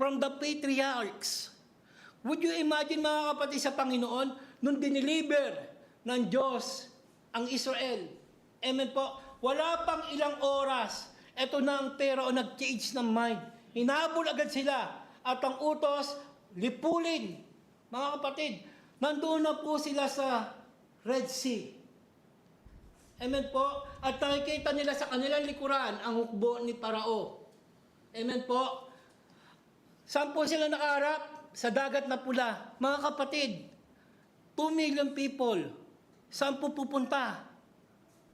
From the patriarchs. Would you imagine, mga kapatid sa Panginoon, nung diniliver ng Diyos ang Israel? Amen po. Wala pang ilang oras, eto na ang Pharaoh nag-change ng mind. Hinabol agad sila. At ang utos, lipulin. Mga kapatid, nandoon na po sila sa Red Sea. Amen po. At nakikita nila sa kanilang likuran ang hukbo ni Parao. Amen po. Saan po sila nakaharap? Sa dagat na pula. Mga kapatid, 2 million people. Saan po pupunta?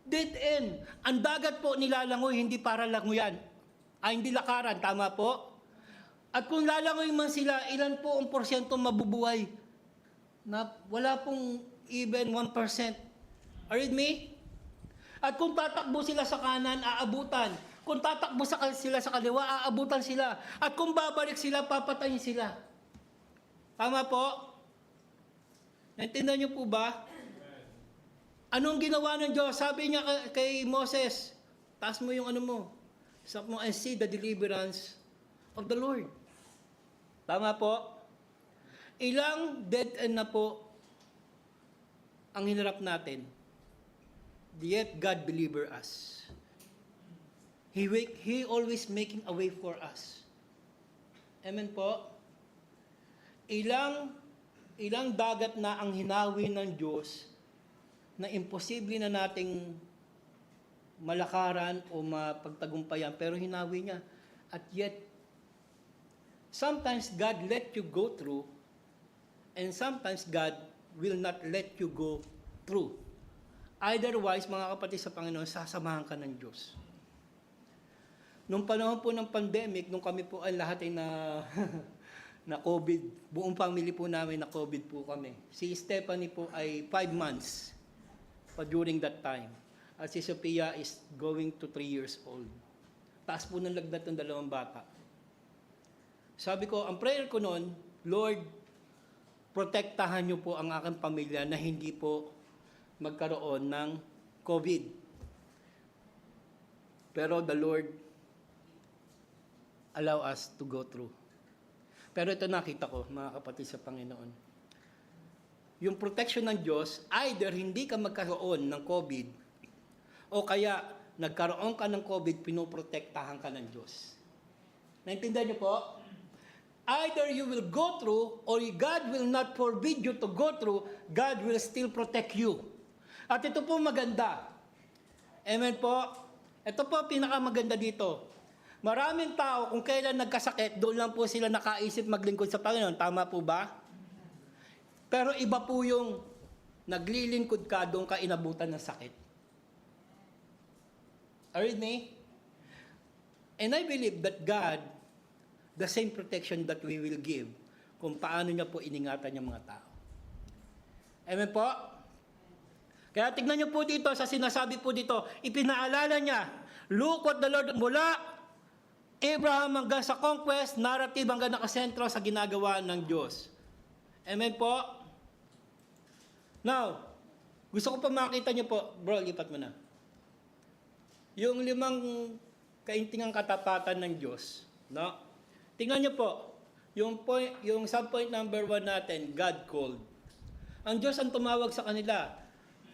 Dead end. Ang dagat po nilalangoy, hindi para langoyan. Hindi lakaran, tama po? At kung lalangoy man sila, ilan po ang porsyento mabubuhay? Na wala pong even 1%. Are you with me? At kung tatakbo sila sa kanan, aabutan. Kung tatakbo sila sa kaliwa, aabutan sila. At kung babalik sila, papatayin sila. Tama po? Naintindihan niyo po ba? Anong ginawa ng Diyos? Sabi niya kay Moses, taas mo yung ano mo, stop mo and see the deliverance of the Lord. Tama po? Ilang dead end na po ang hinarap natin. Yet God deliver us. He always making a way for us. Amen po? Ilang dagat na ang hinawi ng Diyos na imposible na nating malakaran o mapagtagumpayan, pero hinawi niya. At yet, sometimes God let you go through, and sometimes God will not let you go through. Otherwise, mga kapatid sa Panginoon, sasamahan ka ng Diyos. Nung panahon po ng pandemic, nung kami po ay lahat ay na COVID, buong family po namin na COVID po kami. Si Stephanie po ay 5 months during that time. At si Sophia is going to 3 years old. Taas po ng lagnat ng 2 bata. Sabi ko, ang prayer ko noon, Lord, protektahan niyo po ang aking pamilya na hindi po magkaroon ng COVID. Pero the Lord allow us to go through. Pero ito nakita ko, mga kapatid sa Panginoon. Yung protection ng Diyos, either hindi ka magkaroon ng COVID, o kaya nagkaroon ka ng COVID, pinoprotektahan ka ng Diyos. Naintindihan niyo po? Either you will go through, or God will not forbid you to go through, God will still protect you. At ito po maganda. Amen po? Ito po pinakamaganda dito. Maraming tao, kung kailan nagkasakit, doon lang po sila nakaisip maglingkod sa Panginoon. Tama po ba? Pero iba po yung naglilingkod ka, doon ka inabutan ng sakit. Are you with me? And I believe that God, the same protection that we will give, kung paano niya po iningatan yung mga tao. Amen po? Kaya tignan niyo po dito, sa sinasabi po dito, ipinaalala niya, look what the Lord, mula Abraham hanggang sa conquest, narrative hanggang nakasentro sa ginagawa ng Diyos. Amen po? Now, gusto ko pa makita niyo po, bro, lipat mo na. Yung 5 kaintingang katapatan ng Diyos, no? Tingnan niyo po, yung subpoint number 1 natin, God called. Ang Diyos ang tumawag sa kanila.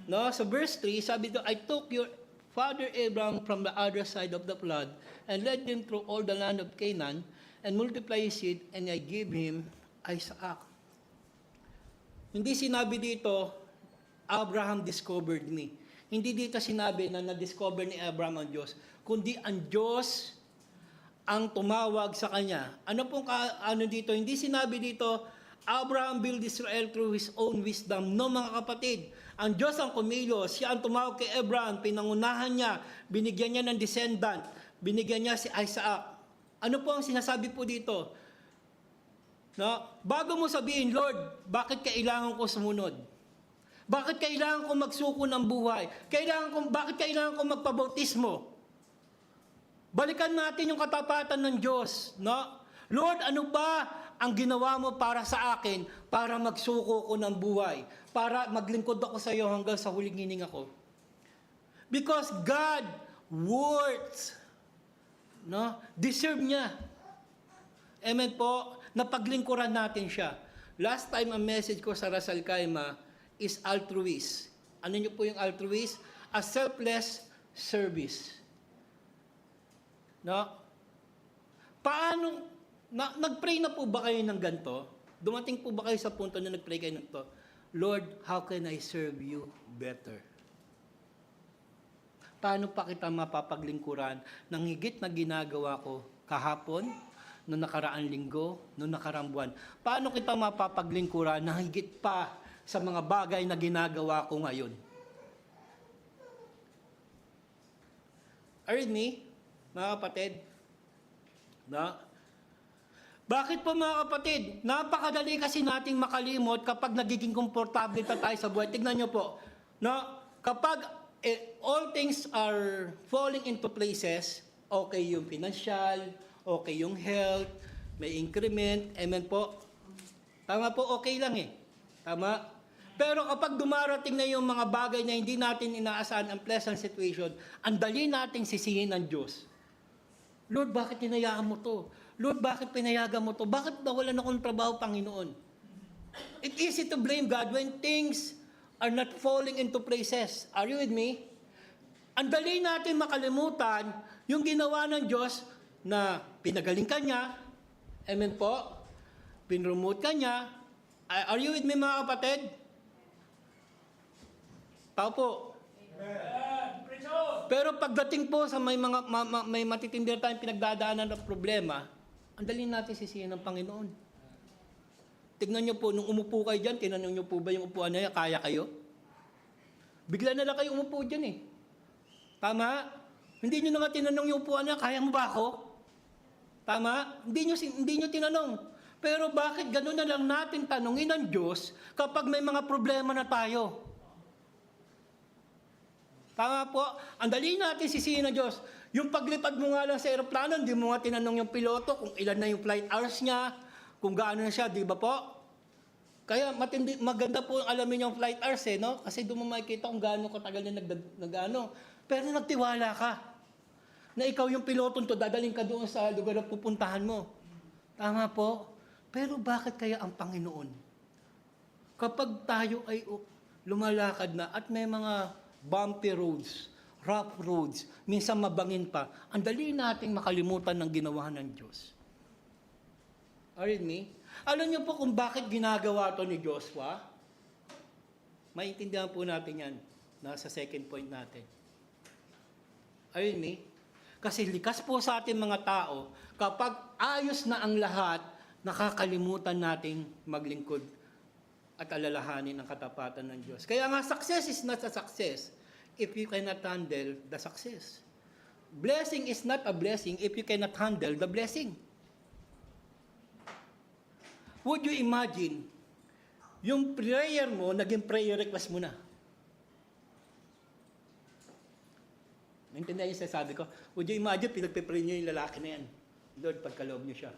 No? So verse 3, sabi doon, I took your father Abraham from the other side of the flood and led him through all the land of Canaan and multiply his seed, and I gave him Isaac. Hindi sinabi dito, Abraham discovered me. Hindi dito sinabi na na-discover ni Abraham ang Diyos, kundi ang Diyos ang tumawag sa kanya. Ano pong ano dito? Hindi sinabi dito, Abraham built Israel through his own wisdom. No, mga kapatid, ang Diyos ang kumilos. Siya ang tumawag kay Abraham, pinangunahan niya, binigyan niya ng descendant, binigyan niya si Isaac. Ano po ang sinasabi po dito? No? Bago mo sabihin, Lord, bakit kailangan ko sumunod? Bakit kailangan ko magsuko ng buhay? Bakit kailangan ko magpabautismo? Balikan natin yung katapatan ng Diyos, no? Lord, ano ba ang ginawa mo para sa akin para magsuko ko ng buhay? Para maglingkod ako sa iyo hanggang sa huling hininga ko? Because God worth, no? Deserve niya. Amen po? Napaglingkuran natin siya. Last time ang message ko sa Rasal Kaima is altruist. Ano niyo po yung altruist? A selfless service. No? Paano, nag-pray na po ba kayo ng ganito? Dumating po ba kayo sa punto na nag-pray kayo ng ganito? Lord, how can I serve you better? Paano pa kita mapapaglingkuran ng higit na ginagawa ko kahapon, noong nakaraang linggo, noong nakaraang buwan? Paano kita mapapaglingkuran ng higit pa sa mga bagay na ginagawa ko ngayon? Are you with me? Mga kapatid, no? Bakit po mga kapatid? Napakadali kasi nating makalimot kapag nagiging komportable tayo sa buhay. Tignan nyo po, no? Kapag all things are falling into places, okay yung financial, okay yung health, may increment, amen po? Tama po, okay lang eh. Tama? Pero kapag dumarating na yung mga bagay na hindi natin inaasahan ang pleasant situation, ang dali nating sisihin ng Diyos. Lord, bakit hinayaan mo to? Lord, bakit pinayagan mo to? Bakit nawalan akong trabaho, Panginoon? It's easy to blame God when things are not falling into places. Are you with me? Ang dali natin makalimutan yung ginawa ng Diyos na pinagaling ka niya. Amen po? Pinromote ka niya. Are you with me, mga kapatid? Tao po. Pero pagdating po sa may matitindi tayong pinagdadaanan ng problema, ang dali natin sisihin ng Panginoon. Tignan nyo po, nung umupo kayo dyan, tinanong nyo po ba yung upuan na yan, kaya kayo? Bigla na lang kayo umupo dyan eh. Tama? Hindi nyo na nga tinanong yung upuan na, kaya mo ba ako? Tama? Hindi nyo tinanong. Pero bakit gano'n na lang natin tanongin ng Diyos kapag may mga problema na tayo? Tama po. Ang dali natin sisihin ng Diyos. Yung paglipad mo nga lang sa aeroplano, hindi mo nga tinanong yung piloto kung ilan na yung flight hours niya, kung gaano na siya, di ba po? Kaya maganda po alamin yung flight hours eh, no? Kasi doon mo makikita kung gaano katagal na nag-ano. Pero nagtiwala ka. Na ikaw yung pilotong to, dadaling ka doon sa lugar na pupuntahan mo. Tama po. Pero bakit kaya ang Panginoon? Kapag tayo ay lumalakad na at may mga bumpy roads, rough roads, minsan mabangin pa, ang dali nating makalimutan ng ginawa ng Diyos. Are you with me? Alam niyo po kung bakit ginagawa to ni Joshua? Maintindihan po natin yan. Nasa second point natin. Are you with me? Kasi likas po sa ating mga tao, kapag ayos na ang lahat, nakakalimutan nating maglingkod at alalahanin ang katapatan ng Diyos. Kaya nga, success is not a success if you cannot handle the success. Blessing is not a blessing if you cannot handle the blessing. Would you imagine, yung prayer mo, naging prayer request mo na? Naintindihan yung sasabi ko? Would you imagine, pinagpipray niyo yung lalaki na yan? Lord, pagkaloob niyo siya.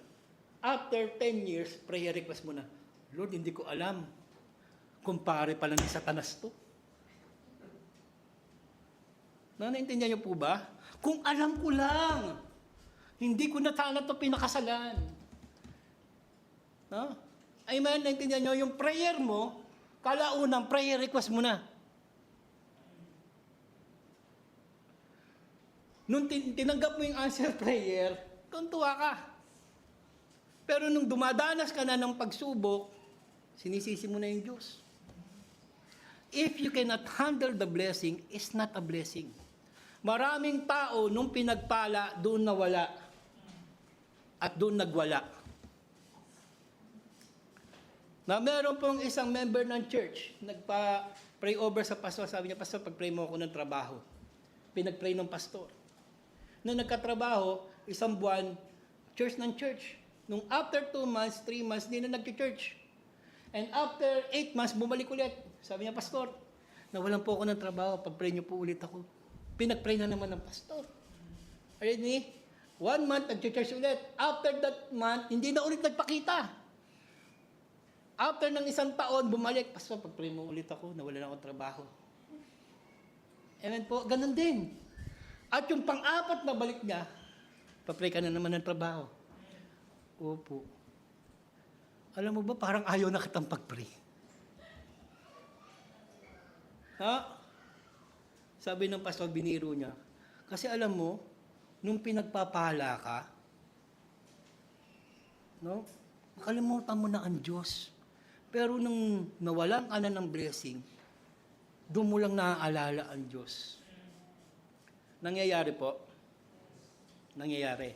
After 10 years, prayer request mo na, Lord, hindi ko alam. Kumpare pala ni Satanas to. Naintindihan niyo po ba? Kung alam ko lang, hindi ko na sana to pinakasalan. No? Amen? Naintindihan niyo? Yung prayer mo, kalaunang prayer request mo na. Nung tinanggap mo yung answer prayer, tuntua ka. Pero nung dumadanas ka na ng pagsubok, sinisisi mo na yung Diyos. If you cannot handle the blessing, it's not a blessing. Maraming tao nung pinagpala, doon nawala. At doon nagwala. Na meron pong isang member ng church, nagpa-pray over sa pastor. Sabi niya, Pastor, pag-pray mo ako ng trabaho. Pinag-pray ng pastor. Nung nagkatrabaho, isang buwan, church ng church. Nung after 2 months, 3 months, hindi na nag-church. And after 8 months, bumalik ulit. Sabi niya, Pastor, nawalan po ako ng trabaho, pag-pray niyo po ulit ako. Pinag-pray na naman ng pastor. Are you with me? 1 month, nag-church ulit. After that month, hindi na ulit nagpakita. After ng 1 taon, bumalik, Pastor, pag-pray mo ulit ako, nawalan ako ng trabaho. Amen po, ganun din. At yung pang-apat na balik niya, pa-pray ka na naman ng trabaho. Opo. Alam mo ba, parang ayaw na kitang pag-pray. Ha? Sabi ng pastor, biniro niya. Kasi alam mo, nung pinagpapala ka, no? Makalimutan mo na ang Diyos. Pero nung nawalan ka na ng blessing, doon mo lang naaalala ang Diyos. Nangyayari po. Nangyayari.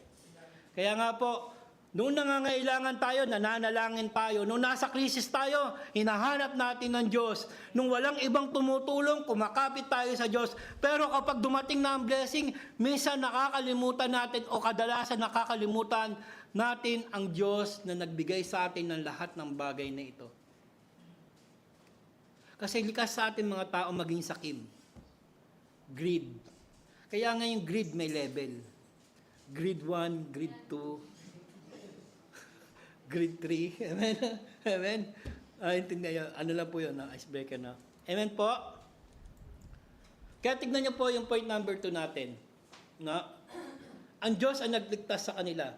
Kaya nga po, noong nangangailangan tayo, nananalangin tayo. Noong nasa krisis tayo, hinahanap natin ng Diyos. Nung walang ibang tumutulong, kumakapit tayo sa Diyos. Pero kapag dumating na ang blessing, minsan nakakalimutan natin o kadalasan nakakalimutan natin ang Diyos na nagbigay sa atin ng lahat ng bagay na ito. Kasi likas sa atin mga tao maging sakim. Greed. Kaya nga yung greed may level. Greed 1, greed 2, grade 3. Amen? Amen? Intindihan, ano lang po yun, icebreaker na. Amen po? Kaya tignan niyo po yung point number 2 natin. Na, ang Diyos ang nagligtas sa kanila.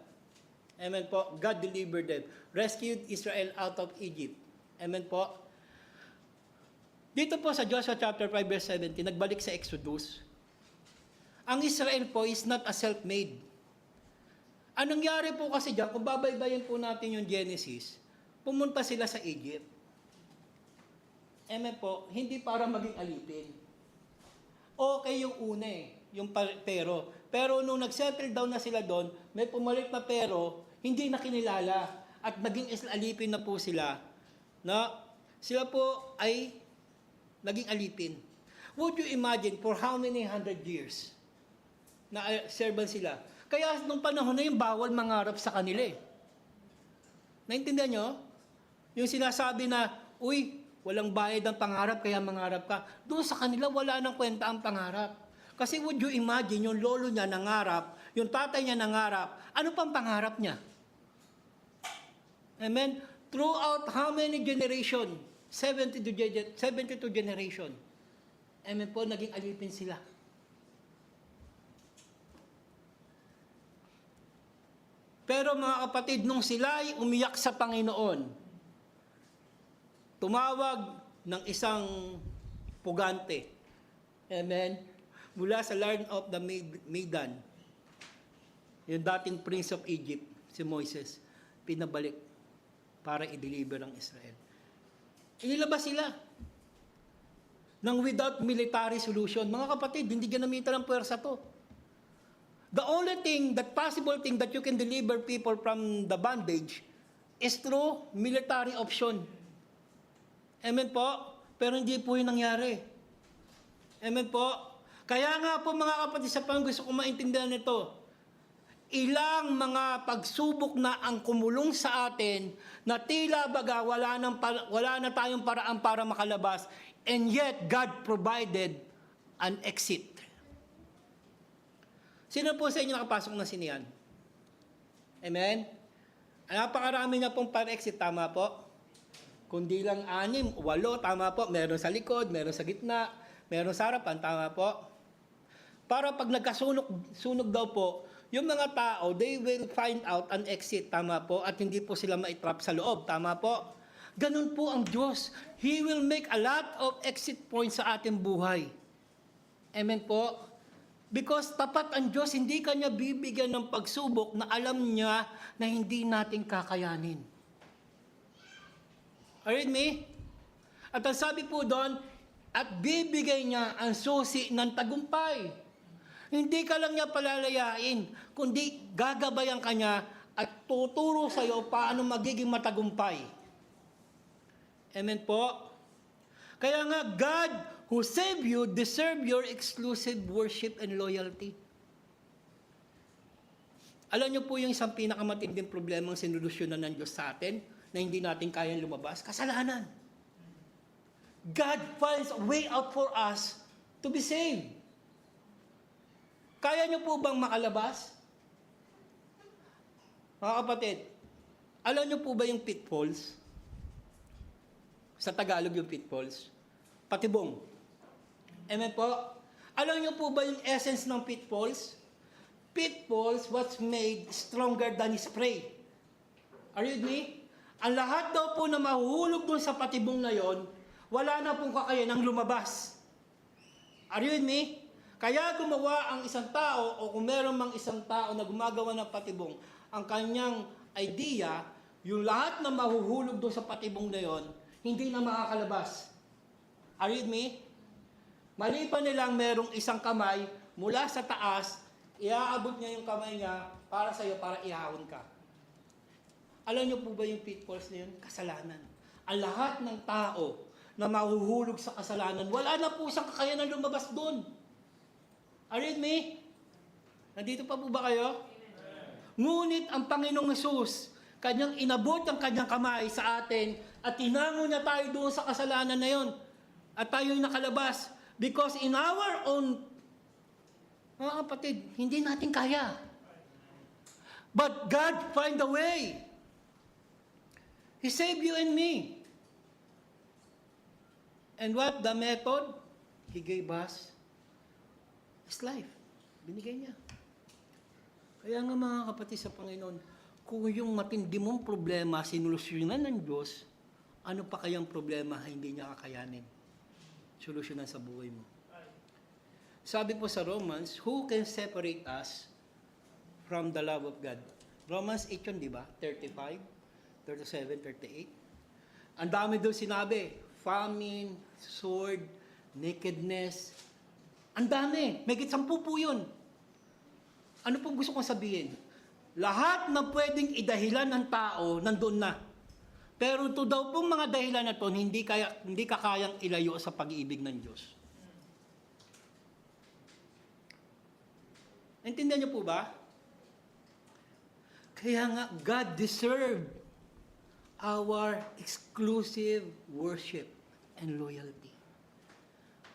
Amen po? God delivered them. Rescued Israel out of Egypt. Amen po? Dito po sa Joshua chapter 5 verse 17, nagbalik sa Exodus. Ang Israel po is not a self-made. Anong nangyari po kasi dyan, kung babaybayin po natin yung Genesis, pumunta sila sa Egypt. Amen po, hindi para maging alipin. Okay yung una yung pero. Pero nung nag-settle down na sila doon, may pumalit na pero, hindi na kinilala. At naging alipin na po sila. Na sila po ay naging alipin. Would you imagine for how many 100 years na servant sila? Kaya nung panahon na yung bawal mangarap sa kanila eh. Naintindihan nyo? Yung sinasabi na, uy, walang bayad ang pangarap kaya mangarap ka. Doon sa kanila wala nang kwenta ang pangarap. Kasi would you imagine, yung lolo niya nangarap, yung tatay niya nangarap, ano pang pangarap niya? Amen? Throughout how many generation? 72 generation. Amen po, naging alipin sila. Pero mga kapatid, nung sila'y umiyak sa Panginoon, tumawag ng isang pugante. Amen? Mula sa Lion of the Maidan, yung dating Prince of Egypt, si Moises, pinabalik para i-deliver ang Israel. Inilabas sila nang without military solution. Mga kapatid, hindi ginamitan ng puwersa to. The only thing, that possible thing that you can deliver people from the bondage is through military option. Amen po? Pero hindi po yung nangyari. Amen po? Kaya nga po mga kapatid, sa pang gusto ko maintindihan nito, ilang mga pagsubok na ang kumulong sa atin na tila baga wala na tayong paraan para makalabas, and yet God provided an exit. Sino po sa inyo nakapasok na siniyan? Amen? Napakarami na pong para-exit, tama po? Kundi lang 6, 8, tama po. Meron sa likod, meron sa gitna, meron sa harapan, tama po? Para pag nagkasunog daw po, yung mga tao, they will find out an exit, tama po? At hindi po sila maitrap sa loob, tama po? Ganun po ang Diyos. He will make a lot of exit points sa ating buhay. Amen po? Because tapat ang Diyos, hindi Kanya bibigyan ng pagsubok na alam niya na hindi natin kakayanin. Are you with me? At ang sabi po doon, at bibigay niya ang susi ng tagumpay. Hindi ka lang niya palalayain, kundi gagabayan ka niya at tuturo sa iyo paano magiging matagumpay. Amen po? Kaya nga, God who saved you deserve your exclusive worship and loyalty. Alam niyo po yung isang pinakamatinding problema ang sinolusyonan ng Diyos sa atin na hindi natin kayang lumabas? Kasalanan. God finds a way out for us to be saved. Kaya niyo po bang makalabas? Mga kapatid, alam niyo po ba yung pitfalls? Sa Tagalog yung pitfalls. Patibong. Amen po? Alam niyo po ba yung essence ng pitfalls? Pitfalls was made stronger than spray. Are you with me? Ang lahat daw po na mahuhulog dun sa patibong na yon, wala na pong kakayanang lumabas. Are you with me? Kaya gumawa ang isang tao, o kung meron mang isang tao na gumagawa ng patibong, ang kanyang idea, yung lahat na mahuhulog doon sa patibong na yon, hindi na makakalabas. Are you with me? Maliban nilang merong isang kamay, mula sa taas, iaabot niya yung kamay niya para sa iyo, para ihawon ka. Alam niyo po ba yung pitfalls na yun? Kasalanan. Ang lahat ng tao na mahuhulog sa kasalanan, wala na po siyang kakayanan lumabas doon. Are you with me? Nandito pa po ba kayo? Ngunit ang Panginoong Hesus, Kanyang inabot ang Kanyang kamay sa atin at tinango niya tayo doon sa kasalanan na yon. At tayo'y nakalabas. Because in our own, mga kapatid, hindi natin kaya. But God find a way. He saved you and me. And what the method? He gave us His life. Binigay niya. Kaya nga mga kapatid sa Panginoon, kung yung matindi mong problema sinolusyonan ng Diyos, ano pa kayang problema hindi niya kakayanin? Solusyonan sa buhay mo. Sabi po sa Romans, who can separate us from the love of God? Romans 8 yun, di ba? 35, 37, 38. Ang dami doon sinabi, famine, sword, nakedness. Ang dami. May 10 po yun. Ano pong gusto kong sabihin? Lahat na pwedeng idahilan ng tao, nandun na. Pero ito daw pong mga dahilan na ito, hindi kakayang ilayo sa pag-ibig ng Diyos. Intindihan niyo po ba? Kaya nga, God deserved our exclusive worship and loyalty.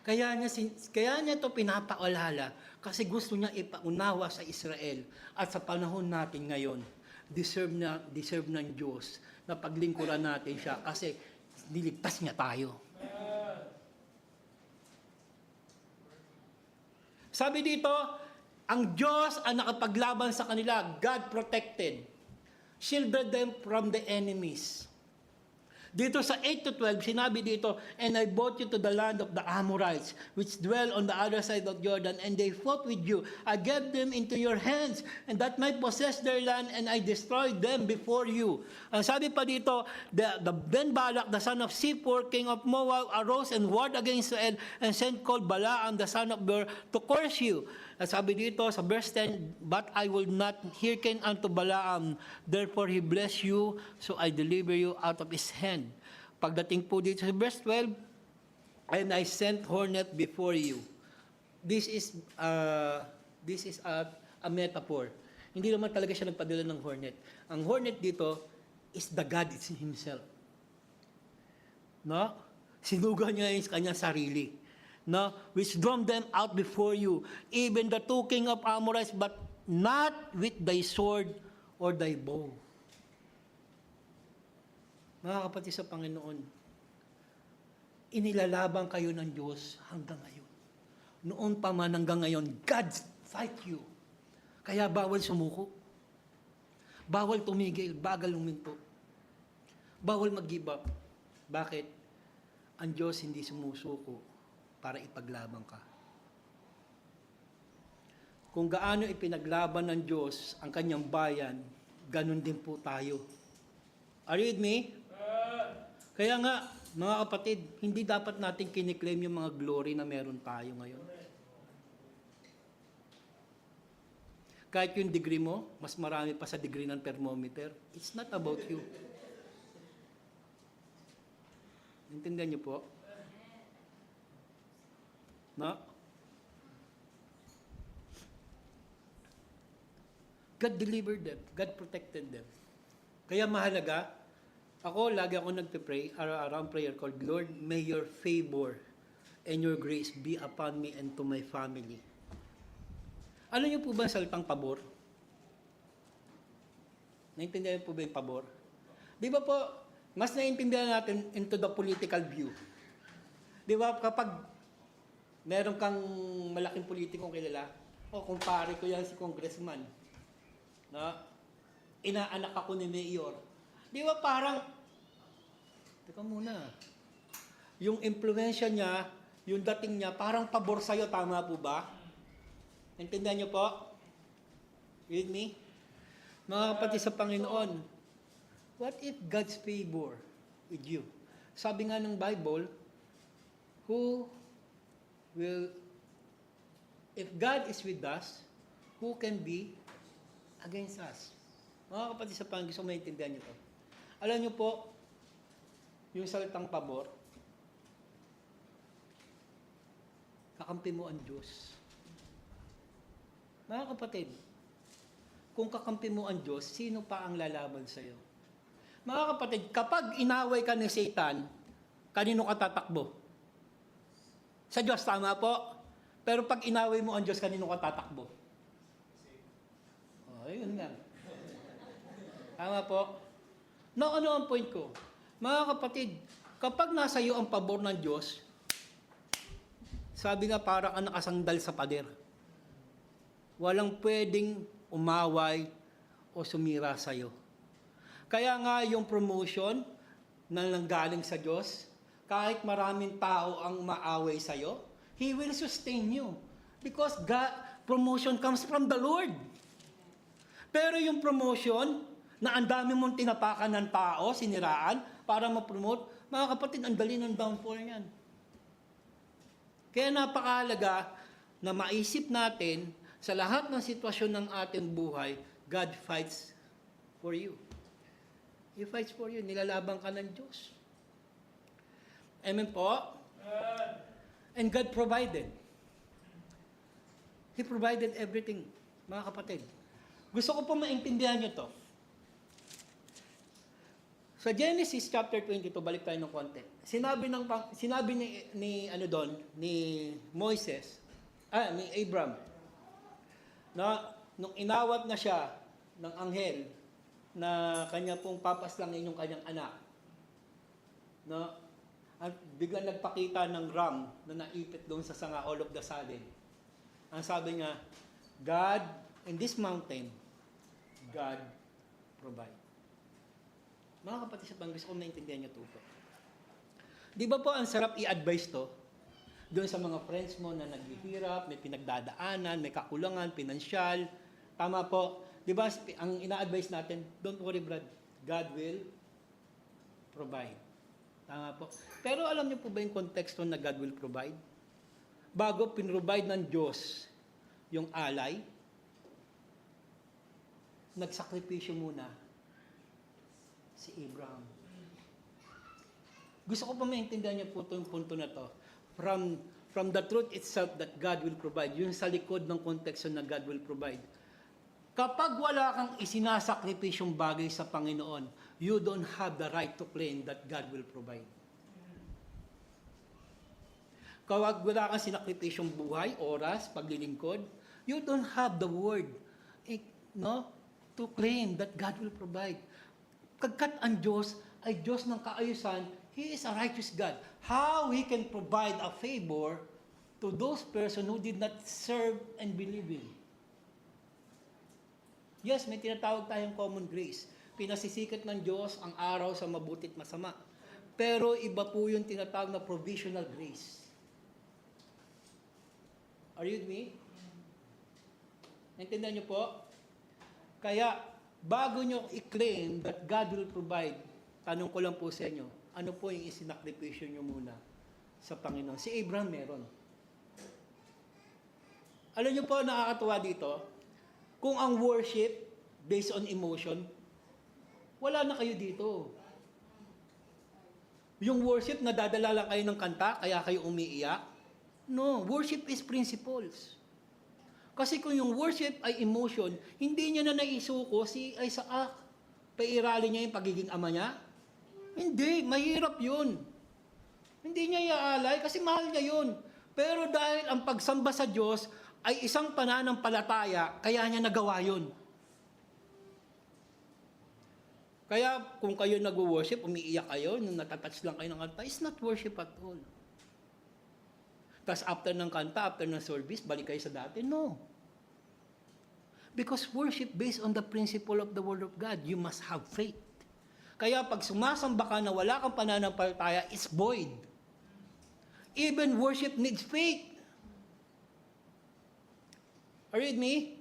Kaya niya ito pinapaalala kasi gusto niya ipaunawa sa Israel at sa panahon natin ngayon, deserve ng Diyos na paglingkuran natin siya kasi niligtas niya tayo. Sabi dito, ang Diyos ang nakapaglaban sa kanila, God protected. shielded them from the enemies. Dito sa 8 to 12, sinabi dito, and I brought you to the land of the Amorites, which dwell on the other side of Jordan, and they fought with you. I gave them into your hands, and that might possess their land, and I destroyed them before you. Ang sabi pa dito, the Ben Balak, the son of Zippor, king of Moab, arose and warred against Israel, and sent called Balaam, the son of Beor, to curse you. Ang sabi dito sa verse 10, but I will not hearken unto Balaam, therefore he bless you, so I deliver you out of his hand. Pagdating po dito sa verse 12, and I sent hornet before you. This is a metaphor. Hindi naman talaga siya nagpadala ng hornet. Ang hornet dito is the God himself. No? Sinuga niya yung kanyang sarili. No? Which drove them out before you, even the two king of Amorites, but not with thy sword or thy bow. Mga kapatid sa Panginoon, inilalaban kayo ng Diyos hanggang ngayon. Noon pa man hanggang ngayon, God fight you. Kaya bawal sumuko. Bawal tumigil, bagal luminto. Bawal mag-give up. Bakit? Ang Diyos hindi sumusuko para ipaglaban ka. Kung gaano ipinaglaban ng Diyos ang kanyang bayan, ganun din po tayo. Are you with me? Kaya nga, mga kapatid, hindi dapat natin kiniklaim yung mga glory na meron tayo ngayon. Kahit yung degree mo, mas marami pa sa degree ng thermometer. It's not about you. Intindihan niyo po? No? God delivered them. God protected them. Kaya mahalaga, lagi ako nagpe-pray, araw-araw ang prayer called, Lord, may your favor and your grace be upon me and to my family. Alam niyo po ba ang salitang pabor? Naintindihan po ba yung pabor? Di ba po, mas naintindihan natin into the political view. Di ba, kapag meron kang malaking politikong kilala, kumpare ko yan si congressman, na inaanak ako ni mayor. Di ba parang, teka muna, yung impluensya niya, yung dating niya, parang pabor sa'yo, tama po ba? Naintindihan niyo po? With me? Mga kapatid sa Panginoon, what if God's favor with you? Sabi nga ng Bible, if God is with us, who can be against us? Mga kapatid sa Panginoon, gusto ko maintindihan niyo to. Alam niyo po, yung salitang pabor, kakampi mo ang Diyos. Mga kapatid, kung kakampi mo ang Diyos, sino pa ang lalaban sa iyo? Mga kapatid, kapag inaway ka ni Satan, kanino ka tatakbo? Sa Diyos, tama po. Pero pag inaway mo ang Diyos, kanino ka tatakbo? Yun nga. Tama po. No, ano ang point ko? Mga kapatid, kapag nasa iyo ang pabor ng Diyos, sabi nga parang ka nakasandal sa pader. Walang pwedeng umaway o sumira sa iyo. Kaya nga yung promotion na nanggaling sa Diyos, kahit maraming tao ang maaway sa iyo, He will sustain you. Because promotion comes from the Lord. Pero yung promotion, na ang dami mong tinapakan ng tao, siniraan, para ma-promote, mga kapatid, ang dali ng downfall niyan. Kaya napakahalaga na maisip natin, sa lahat ng sitwasyon ng ating buhay, God fights for you. He fights for you. Nilalaban ka ng Diyos. Amen po? And God provided. He provided everything, mga kapatid. Gusto ko po maintindihan nyo to. Sa Genesis chapter 22, balik tayo ng konti. Sinabi ni Moises, ni Abram, na nung inawat na siya ng anghel na kanya pong papaslangin yung kanyang anak, no? At biglang nagpakita ng ram na naipit doon sa sanga all of the sudden. Ang sabi niya, God, in this mountain, God provide. Mga kapatid sa Panginoon, gusto ko maintindihan niyo ito po. Di ba po ang sarap i-advise to? Doon sa mga friends mo na naghihirap, may pinagdadaanan, may kakulangan, pinansyal. Tama po. Di ba, ang ina-advise natin, don't worry, Brad. God will provide. Tama po. Pero alam niyo po ba yung konteksto na God will provide? Bago pinrovide ng Diyos yung alay, nagsakripisyo muna si Abraham. Gusto ko pa maintindihan niyo po itong punto na to. From the truth itself that God will provide, yung sa likod ng konteksto na God will provide. Kapag wala kang isinasakripisyong bagay sa Panginoon, you don't have the right to claim that God will provide. Kapag wala kang sinakripisyong buhay, oras, paglilingkod, you don't have the word to claim that God will provide. Kagkat ang Diyos ay Diyos ng kaayusan, He is a righteous God. How He can provide a favor to those persons who did not serve and believe Him? Yes, may tinatawag tayong common grace. Pinasisikat ng Diyos ang araw sa mabutit masama. Pero iba po yung tinatawag na provisional grace. Are you with me? Naintindihan niyo po? Kaya, bago nyo i-claim that God will provide, tanong ko lang po sa inyo, ano po yung isinakripisyo nyo muna sa Panginoon? Si Abraham meron. Alam nyo po, nakakatuwa dito, kung ang worship based on emotion, wala na kayo dito. Yung worship, nadadala lang kayo ng kanta, kaya kayo umiiyak. No, worship is principles. Kasi kung yung worship ay emotion, hindi niya na naisuko si Isaac. Pairali niya yung pagiging ama niya. Hindi, mahirap yun. Hindi niya iaalay kasi mahal niya yun. Pero dahil ang pagsamba sa Diyos ay isang pananampalataya, kaya niya nagawa yun. Kaya kung kayo nag-worship, umiiyak kayo, nung natatouch lang kayo ng kanta, it's not worship at all. Tapos after ng kanta, after ng service, balik kayo sa dati? No. Because worship based on the principle of the Word of God, you must have faith. Kaya pag sumasamba ka na wala kang pananampalataya, it's void. Even worship needs faith. Are you with me?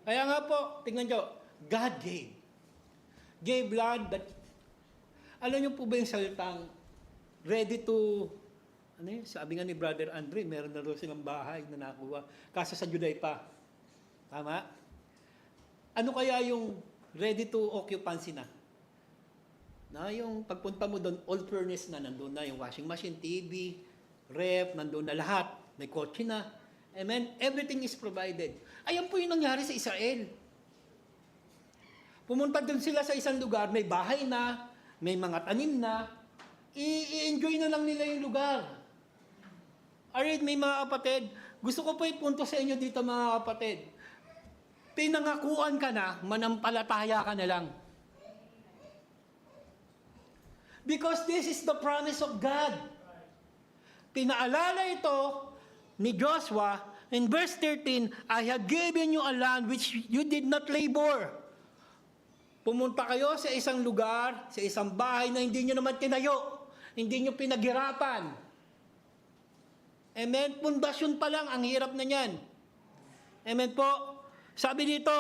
Kaya nga po, tingnan nyo, God gave. Gave land that, alam nyo po ba yung salitang ready to, sabi nga ni Brother Andre, meron na rin silang bahay na nakuha. Kaso sa Juday pa. Tama? Ano kaya yung ready to occupancy na? Na yung pagpunta mo doon, all furnished na, nandun na yung washing machine, TV, ref, nandun na lahat. May kotse na. Amen? Everything is provided. Ayan po yung nangyari sa Israel. Pumunta doon sila sa isang lugar, may bahay na, may mga tanim na, i-enjoy na lang nila yung lugar. Alright, may mga kapatid, gusto ko po ipunto sa inyo dito mga kapatid. Pinangakuan ka na, manampalataya ka na lang. Because this is the promise of God. Pinaalala ito ni Joshua in verse 13, I have given you a land which you did not labor. Pumunta kayo sa isang lugar, sa isang bahay na hindi nyo naman tinayo, hindi nyo pinaghirapan. Amen? Pundasyon pa lang, ang hirap na yan. Amen po? Sabi dito,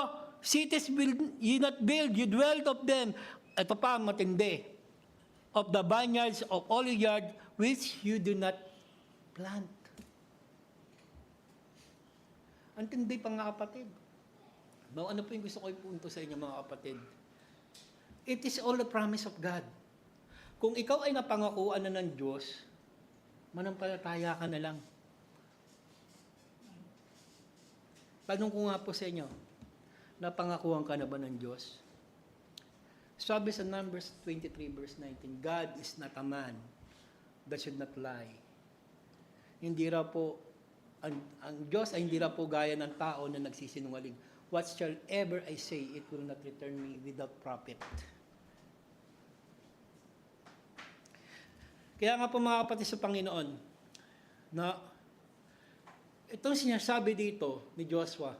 cities will you not build, you dwelt of them. Ito pa, matindi. Of the vineyards of olive yard, which you do not plant. Ang tindi pa nga kapatid. Ano po yung gusto ko ipunto sa inyo mga kapatid? It is all the promise of God. Kung ikaw ay napangakuan na ng Diyos, manampalataya ka na lang. Tanong ko nga po sa inyo, napangakuan ka na ba ng Diyos? Sabi sa Numbers 23 verse 19, God is not a man that should not lie. Hindi raw po, ang Diyos ay hindi raw po gaya ng tao na nagsisinungaling. Whatsoever I say, it will not return me without profit. Kaya nga po mga kapatid sa Panginoon, na itong sinasabi dito ni Joshua,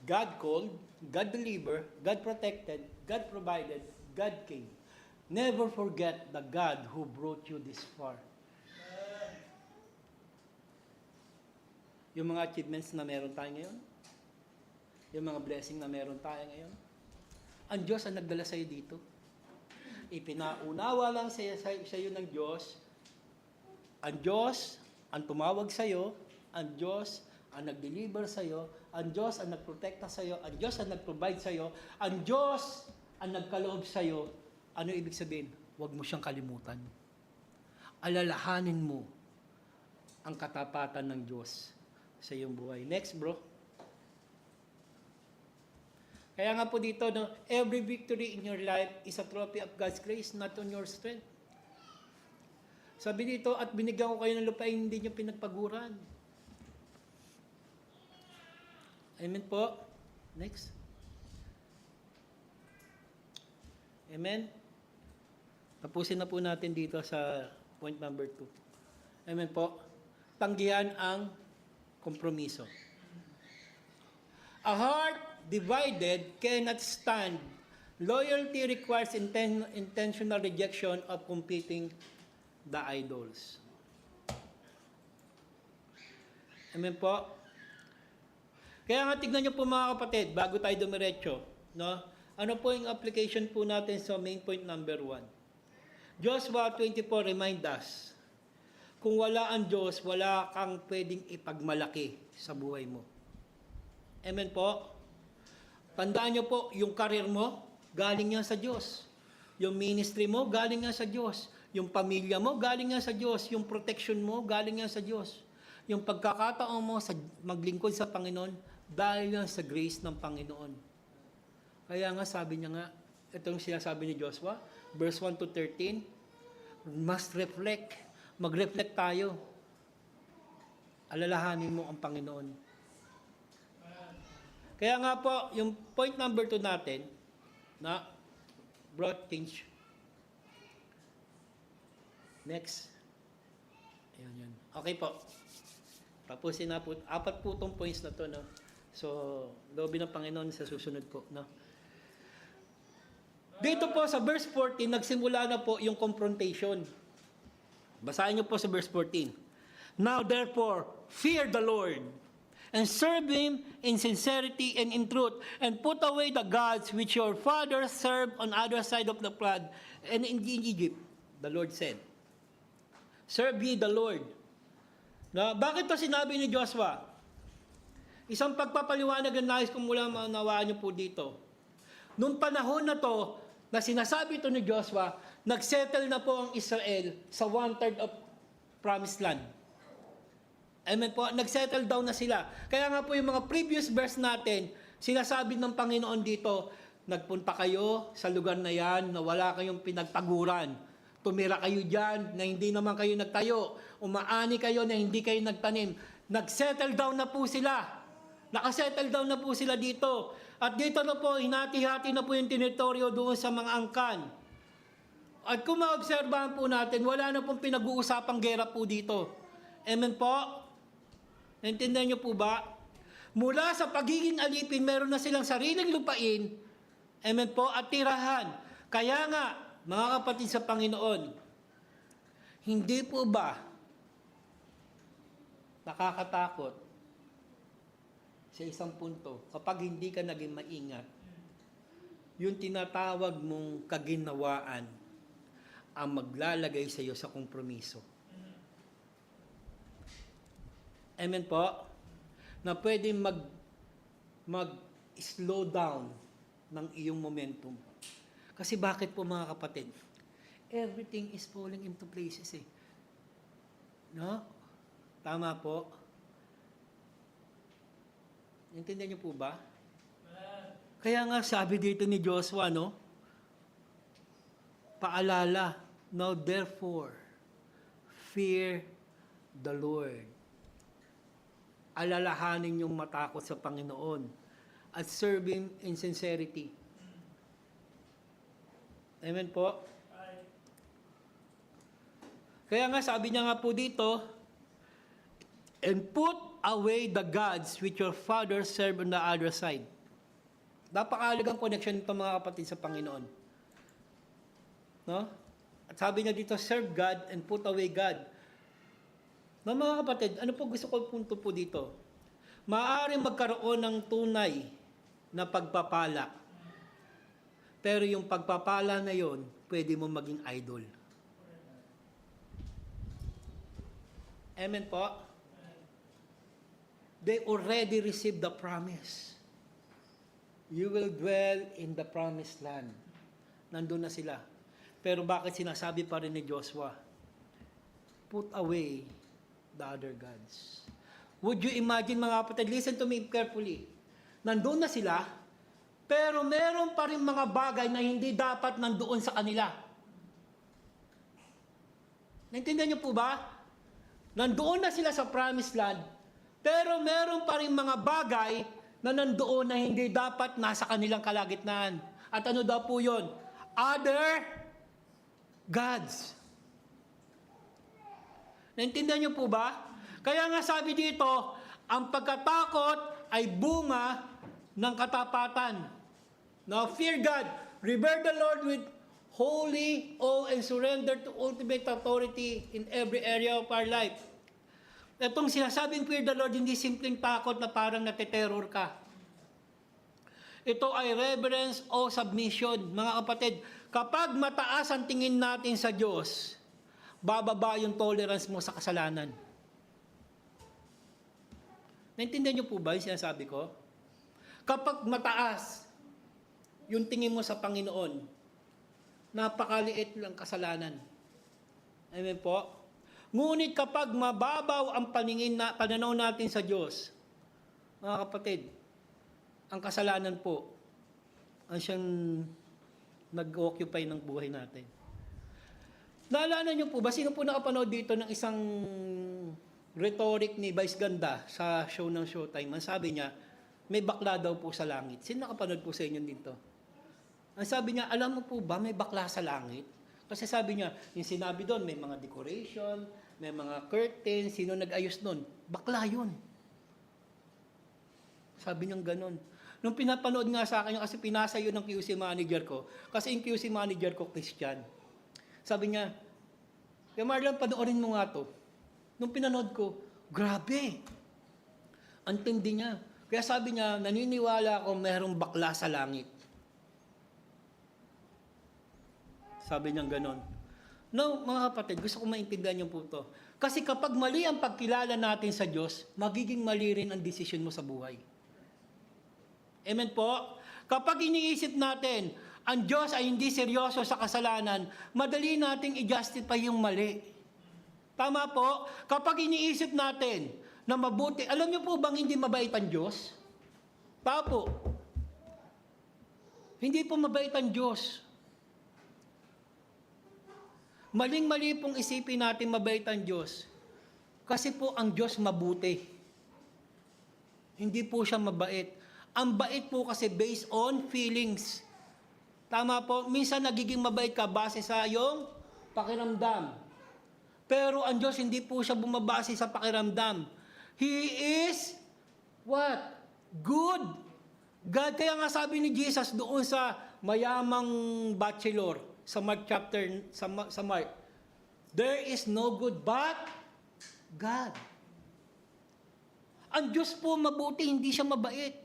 God called, God delivered, God protected, God provided, God came. Never forget the God who brought you this far. Yung mga achievements na meron tayo ngayon, yung mga blessing na meron tayo ngayon, ang Diyos ang nagdala sa'yo dito. Ipinaunawa lang sa'yo ng Diyos. Ang Diyos ang tumawag sa'yo, ang Diyos ang nag-deliver sa'yo, ang Diyos ang nagprotekta sa'yo, ang Diyos ang nag-provide sa'yo, ang Diyos ang nagkaloob sa'yo. Ano ibig sabihin? Huwag mo siyang kalimutan. Alalahanin mo ang katapatan ng Diyos sa iyong buhay. Next, bro. Kaya nga po dito, no, every victory in your life is a trophy of God's grace, not on your strength. Sabi dito, at binigyan ko kayo ng lupain, hindi nyo pinagpaguran. Amen po. Next. Amen. Tapusin na po natin dito sa point number 2. Amen po. Tanggihan ang kompromiso. A heart divided cannot stand. Loyalty requires intentional rejection of competing the idols. Amen po. Kaya nga tignan niyo po mga kapatid, bago tayo dumiretso, no? Ano po yung application po natin sa main point number 1? Joshua 24 remind us, kung wala ang Diyos, wala kang pwedeng ipagmalaki sa buhay mo. Amen po. Tandaan niyo po, yung career mo, galing yan sa Diyos. Yung ministry mo, galing yan sa Diyos. Yung pamilya mo, galing yan sa Diyos. Yung protection mo, galing yan sa Diyos. Yung pagkakataon mo sa maglingkod sa Panginoon, dahil yan sa grace ng Panginoon. Kaya nga sabi niya nga, itong sinasabi ni Joshua, verse 1 to 13, must reflect. Mag-reflect tayo. Alalahanin mo ang Panginoon. Kaya nga po, yung point number 2 natin, na brought change. Next. Ayan, yan. Okay po. Tapusin na po. 4 po itong points na to, no? So, loobin ng Panginoon sa susunod po, no? Dito po sa verse 14, nagsimula na po yung confrontation. Basahin niyo po sa verse 14. Now therefore, fear the Lord, and serve Him in sincerity and in truth, and put away the gods which your fathers served on other side of the flood, and in Egypt, the Lord said. Serve ye the Lord. Na, bakit to sinabi ni Joshua? Isang pagpapaliwanag na nais kong mula maunawaan niyo po dito. Noong panahon na to, na sinasabi ito ni Joshua, nagsettle na po ang Israel sa 1/3 of promised land. Amen po, nagsettle down na sila. Kaya nga po yung mga previous verse natin, sinasabi ng Panginoon dito, nagpunta kayo sa lugar na yan na wala kayong pinagtaguran. Tumira kayo dyan na hindi naman kayo nagtayo. Umaani kayo na hindi kayo nagtanim. Nagsettle down na po sila. Nakasettle down na po sila dito. At dito na po, hinati-hati na po yung teritoryo doon sa mga angkan. At kung maobserbahan po natin, wala na pong pinag-uusapang gera po dito. Amen po? Naintindihan niyo po ba? Mula sa pagiging alipin, meron na silang sariling lupain. Amen po? At tirahan. Kaya nga, mga kapatid sa Panginoon, hindi po ba nakakatakot sa isang punto kapag hindi ka naging maingat, yung tinatawag mong kaginawaan ang maglalagay sa iyo sa kompromiso. Amen po? Na pwede mag-slow down ng iyong momentum. Kasi bakit po mga kapatid? Everything is falling into places eh. No? Tama po? Intindihan niyo po ba? Kaya nga sabi dito ni Joshua, no? Paalala, now therefore, fear the Lord. Alalahanin yung matakot sa Panginoon at serve Him in sincerity. Amen po? Kaya nga sabi niya nga po dito, and put away the gods which your fathers served on the other side. Napakahalagang connection ito mga kapatid sa Panginoon. No? At sabi niya dito, serve God and put away God. No, mga kapatid, ano po gusto ko punto po dito? Maaaring magkaroon ng tunay na pagpapala. Pero yung pagpapala na yon, pwede mo maging idol. Amen po? They already received the promise. You will dwell in the promised land. Nandun na sila. Pero bakit sinasabi pa rin ni Joshua? Put away the other gods. Would you imagine, mga kapatid, listen to me carefully. Nandun na sila, pero meron pa rin mga bagay na hindi dapat nandoon sa kanila. Naintindihan niyo po ba? Nandoon na sila sa promised land, pero meron pa rin mga bagay na nandoon na hindi dapat nasa kanilang kalagitnaan. At ano daw po yun? Other gods. Naintindihan niyo po ba? Kaya nga sabi dito, ang pagkatakot ay bunga ng katapatan. Now, fear God. Revere the Lord with holy awe and surrender to ultimate authority in every area of our life. Itong sinasabing fear the Lord, hindi simpleng takot na parang natiterror ka. Ito ay reverence o submission. Mga kapatid, kapag mataas ang tingin natin sa Diyos, bababa yung tolerance mo sa kasalanan. Naintindihan niyo po ba yung sinasabi ko? Kapag mataas yung tingin mo sa Panginoon, napakaliit lang kasalanan. Amen po? Ngunit kapag mababaw ang pananaw natin sa Diyos, mga kapatid, ang kasalanan po, ang siyang nag-occupy ng buhay natin. Naalala niyo po ba, sino po nakapanood dito ng isang rhetoric ni Vice Ganda sa show ng Showtime? Ang sabi niya, may bakla daw po sa langit. Sino nakapanood po sa inyo dito? Ang sabi niya, alam mo po ba, may bakla sa langit? Kasi sabi niya, yung sinabi doon, may mga decoration, may mga curtain, sino nag-ayos doon? Bakla yun. Sabi niya ganun. Nung pinapanood nga sa akin, kasi pinasa yun ng QC manager ko, kasi yung QC manager ko, Christian. Sabi niya, kaya Marlon, panoorin mo nga to. Nung pinanood ko, grabe. Ang tindi niya. Kaya sabi niya, naniniwala ako mayroong bakla sa langit. Sabi niya ganon. No, mga kapatid, gusto ko maintindihan yung punto. Kasi kapag mali ang pagkilala natin sa Diyos, magiging mali rin ang desisyon mo sa buhay. Amen po? Kapag iniisip natin, ang Diyos ay hindi seryoso sa kasalanan, madali nating i-justify yung mali. Tama po? Kapag iniisip natin na mabuti, alam niyo po bang hindi mabait ang Diyos? Papo. Hindi po mabait ang Diyos. Maling-mali pong isipin natin mabait ang Diyos. Kasi po ang Diyos mabuti. Hindi po siya mabait. Ang bait po kasi based on feelings. Tama po, minsan nagiging mabait ka base sa iyong pakiramdam. Pero ang Diyos hindi po siya bumabase sa pakiramdam. He is what? Good. God, kaya nga sabi ni Jesus doon sa mayamang bachelor, sa Mark chapter, sa Mark, there is no good but God. Ang Diyos po mabuti, hindi siya mabait.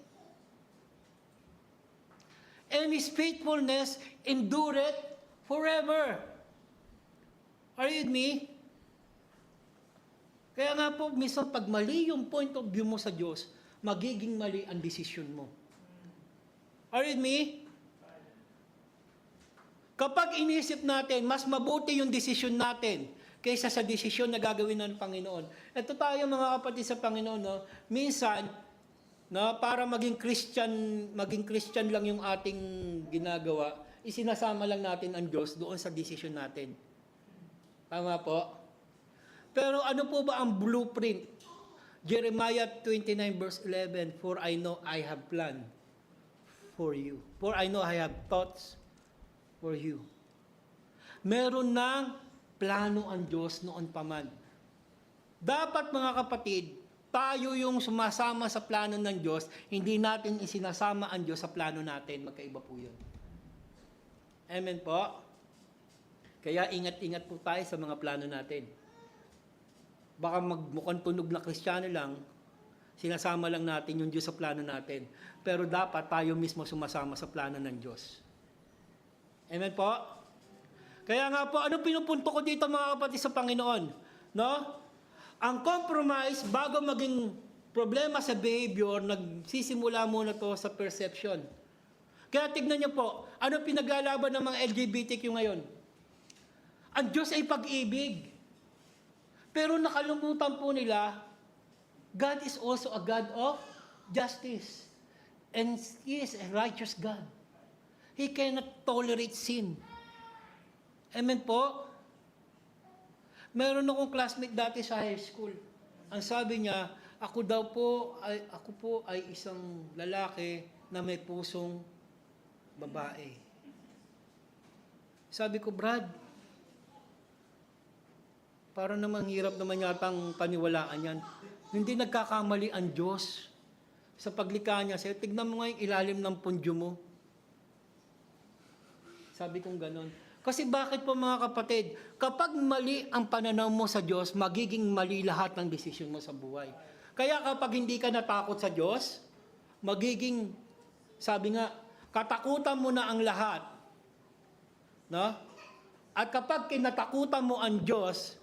And His faithfulness endureth forever. Are you with me? Kaya nga po, minsan pag mali yung point of view mo sa Diyos, magiging mali ang desisyon mo. Are you with me? Kapag inisip natin, mas mabuti yung desisyon natin kaysa sa desisyon na gagawin ng Panginoon. Ito tayo mga kapatid sa Panginoon, no? Minsan, no, para maging Christian lang yung ating ginagawa, isinasama lang natin ang Diyos doon sa desisyon natin. Tama po? Pero ano po ba ang blueprint? Jeremiah 29 verse 11, For I know I have planned for you. For I know I have thoughts for you. Meron ng plano ang Diyos noon pa man. Dapat mga kapatid, tayo yung sumasama sa plano ng Diyos, hindi natin isinasama ang Diyos sa plano natin. Magkaiba po yun. Amen po? Kaya ingat-ingat po tayo sa mga plano natin. Baka magmukhang tunog na Kristiyano lang, sinasama lang natin yung Diyos sa plano natin. Pero dapat tayo mismo sumasama sa plano ng Diyos. Amen po? Kaya nga po, ano pinupunto ko dito mga kapatid sa Panginoon? No? Ang compromise, bago maging problema sa behavior, nagsisimula muna to sa perception. Kaya tignan niyo po, ano pinaglalaban ng mga LGBTQ ngayon? Ang Diyos ay pag-ibig. Pero nakalimutan po nila, God is also a God of justice. And He is a righteous God. He cannot tolerate sin. Amen po? Meron akong classmate dati sa high school. Ang sabi niya, ako po ay isang lalaki na may pusong babae. Sabi ko, Brad, para namang hirap naman yatang paniwalaan yan. Hindi nagkakamali ang Diyos sa paglikha niya sa'yo. Tignan mo nga yung ilalim ng pundyo mo. Sabi kong ganun. Kasi bakit po mga kapatid, kapag mali ang pananaw mo sa Diyos, magiging mali lahat ng desisyon mo sa buhay. Kaya kapag hindi ka natakot sa Diyos, magiging, sabi nga, katakutan mo na ang lahat. No? At kapag kinatakutan mo ang Diyos,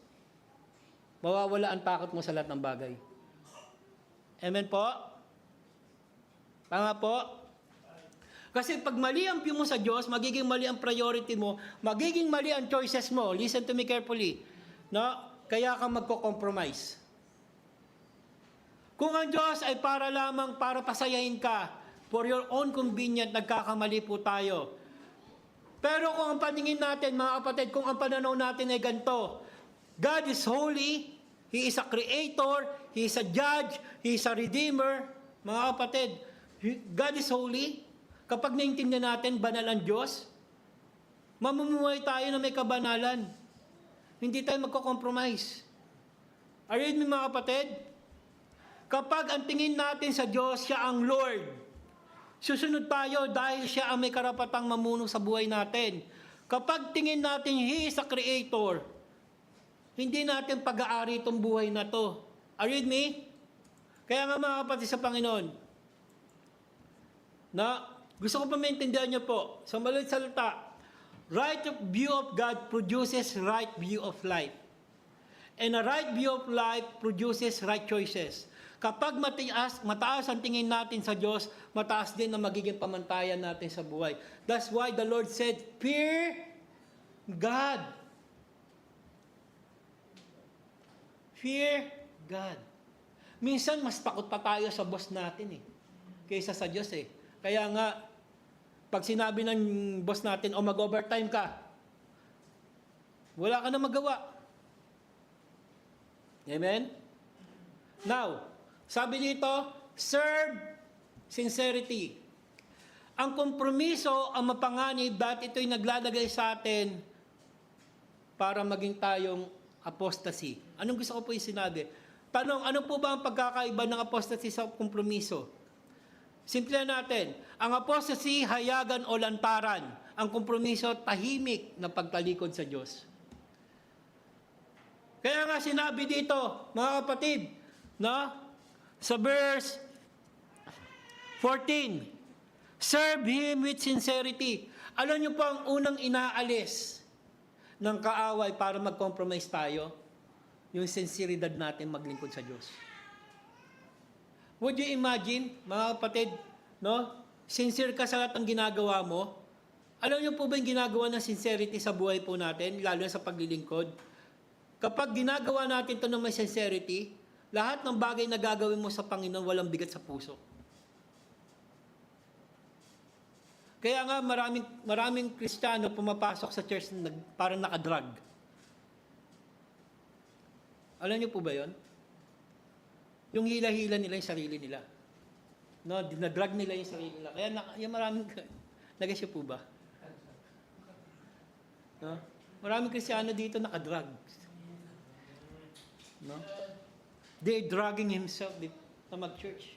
mawawala ang takot mo sa lahat ng bagay. Amen po? Tama po? Kasi pag mali ang view mo sa Diyos, magiging mali ang priority mo, magiging mali ang choices mo. Listen to me carefully. No? Kaya ka magko-compromise. Kung ang Diyos ay para lamang para pasayahin ka, for your own convenience, nagkakamali po tayo. Pero kung ang paningin natin, mga kapatid, kung ang pananaw natin ay ganito, God is holy, He is a creator, He is a judge, He is a redeemer. Mga kapatid, God is holy. Kapag naintindihan natin, banal ang Diyos, mamumuhay tayo na may kabanalan. Hindi tayo magko-compromise. Are you with me, mga kapatid? Kapag ang tingin natin sa Diyos, siya ang Lord, susunod tayo dahil siya ang may karapatang mamuno sa buhay natin. Kapag tingin natin, He is a creator, hindi natin pag-aari itong buhay na to. Are you with me? Kaya nga mga kapatid sa Panginoon, na gusto ko pa maintindihan niyo po, sa maliit salita, right view of God produces right view of life. And a right view of life produces right choices. Kapag mataas ang tingin natin sa Diyos, mataas din ang magiging pamantayan natin sa buhay. That's why the Lord said, fear God. Fear God. Minsan, mas takot pa tayo sa boss natin kaysa sa Diyos Kaya nga, pag sinabi ng boss natin, mag-overtime ka, wala ka na magawa. Amen? Now, sabi dito, serve sincerity. Ang kompromiso, ang mapanganib, dahil ito'y naglalagay sa atin para maging tayong apostasy. Anong gusto ko po yung sinabi? Tanong, ano po ba ang pagkakaiba ng apostasy sa kompromiso? Simple natin, ang apostasy, hayagan o lantaran. Ang kompromiso, tahimik na pagtalikod sa Diyos. Kaya nga sinabi dito, mga kapatid, sa verse 14, serve Him with sincerity. Alam niyo po ang unang inaalis ng kaaway para mag-compromise tayo, yung sinseridad natin maglingkod sa Diyos. Would you imagine, mga kapatid, sincere ka sa lahat ng ginagawa mo? Alam niyo po ba yung ginagawa ng sincerity sa buhay po natin, lalo na sa paglilingkod? Kapag ginagawa natin ito ng may sincerity, lahat ng bagay na gagawin mo sa Panginoon, walang bigat sa puso. Kaya nga maraming Kristiyano pumapasok sa church na parang nakadrag. Alam niyo po ba yon? Yung hila-hila nila yung sarili nila. Dinadrag nila yung sarili nila. Kaya yung maraming, nagasya po ba? Maraming Kristiyano dito nakadrag. They're dragging himself na mag-church.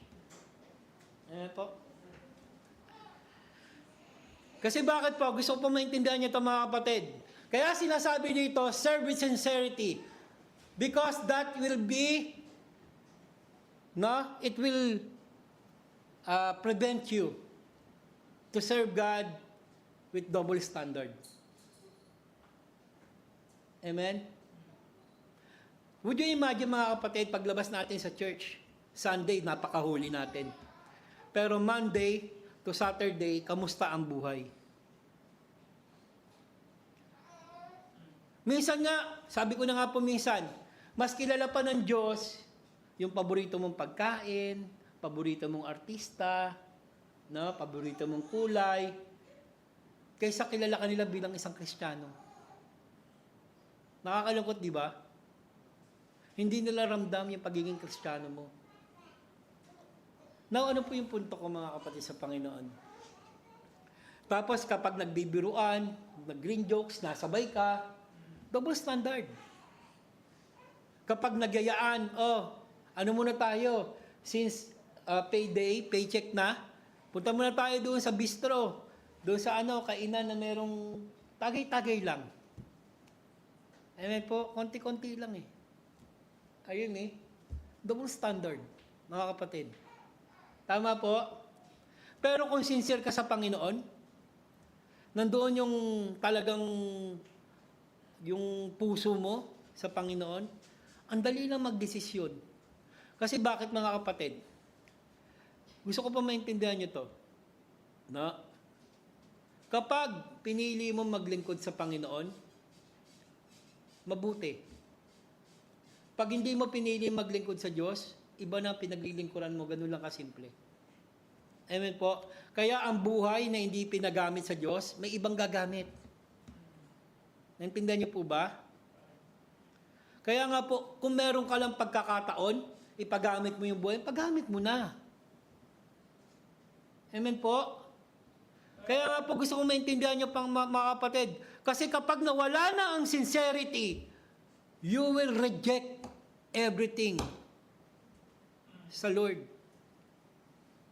Ayan po. Kasi bakit po? Gusto ko po maintindihan niyo ito mga kapatid. Kaya sinasabi dito, serve with sincerity. Because that will be, no, it will prevent you to serve God with double standard. Amen? Would you imagine mga kapatid, paglabas natin sa church, Sunday, napakahuli natin. Pero Monday to Saturday, kamusta ang buhay? Minsan nga, sabi ko na nga po minsan, mas kilala pa ng Diyos yung paborito mong pagkain, paborito mong artista, no, paborito mong kulay, kaysa kilala ka nila bilang isang Kristiyano. Nakakalungkot, di ba? Hindi nila ramdam yung pagiging Kristiyano mo. Now, ano po yung punto ko mga kapatid sa Panginoon? Tapos kapag nagbibiruan, nag-green jokes, nasabay ka, double standard. Kapag nagyayaan, ano muna tayo? Since payday, paycheck na, punta muna tayo doon sa bistro, doon sa kainan na merong tagay-tagay lang. Po, konti-konti lang eh. Ayun double standard, mga kapatid. Tama po? Pero kung sincere ka sa Panginoon, nandoon yung talagang yung puso mo sa Panginoon, ang dali lang magdesisyon. Kasi bakit mga kapatid? Gusto ko pa maintindihan nyo to. No? Kapag pinili mo maglingkod sa Panginoon, mabuti. Pag hindi mo pinili maglingkod sa Diyos, iba na pinaglilingkuran mo, ganun lang kasimple. Amen po. Kaya ang buhay na hindi pinagamit sa Diyos, may ibang gagamit. Naintindihan niyo po ba? Kaya nga po, kung meron ka lang pagkakataon, ipagamit mo yung buhay, pagamit mo na. Amen po? Kaya nga po gusto kong maintindihan niyo pang mga kapatid. Kasi kapag nawala na ang sincerity, you will reject everything sa Lord.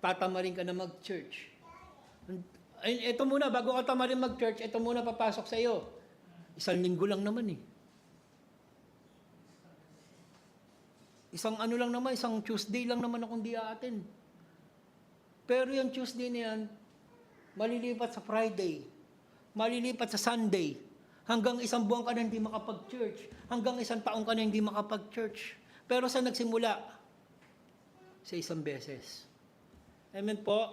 Tatamarin ka na mag-church. Ito muna, bago ka tamarin mag-church, ito muna papasok sa iyo. 1 linggo lang naman eh. Isang Tuesday lang naman akong di aatin. Pero yung Tuesday na yan, malilipat sa Friday, malilipat sa Sunday, hanggang 1 buwan ka na hindi makapag-church, hanggang 1 taong ka na hindi makapag-church. Pero saan nagsimula? Sa 1 beses. Amen po?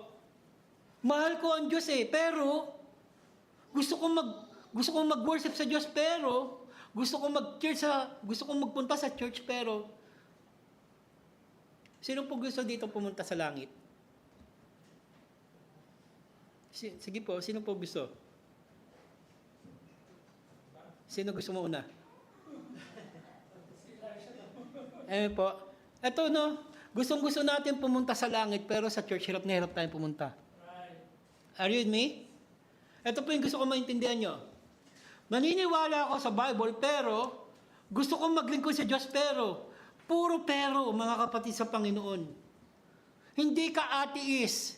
Mahal ko ang Diyos pero gusto kong mag-worship sa Diyos, pero gusto kong magpunta sa church, pero sino po gusto dito pumunta sa langit? Sige po, sino po gusto? Sino gusto mo una? Po. Ito gustong-gusto natin pumunta sa langit, pero sa church, hirap na hirap tayong pumunta. Are you with me? Ito po yung gusto ko maintindihan nyo. Naniniwala ako sa Bible, pero gusto kong maglingkod sa Diyos, pero puro pero, mga kapatid sa Panginoon. Hindi ka atheist,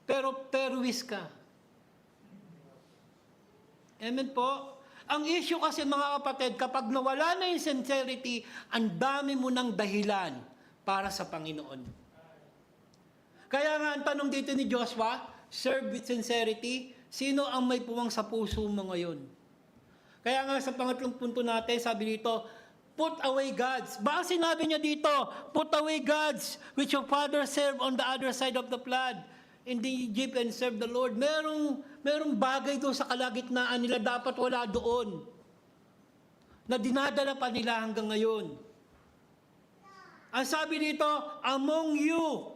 pero peruis ka. Amen po? Ang issue kasi mga kapatid, kapag nawala na yung sincerity, ang dami mo ng dahilan para sa Panginoon. Kaya nga ang tanong dito ni Joshua, serve with sincerity, sino ang may puwang sa puso mo ngayon? Kaya nga sa pangatlong punto natin, sabi dito, put away gods. Bakit sinabi niya dito, put away gods which your father served on the other side of the flood in the Egypt and serve the Lord. Merong bagay doon sa kalagitnaan nila, dapat wala doon, na dinadala pa nila hanggang ngayon. Ang sabi dito, among you.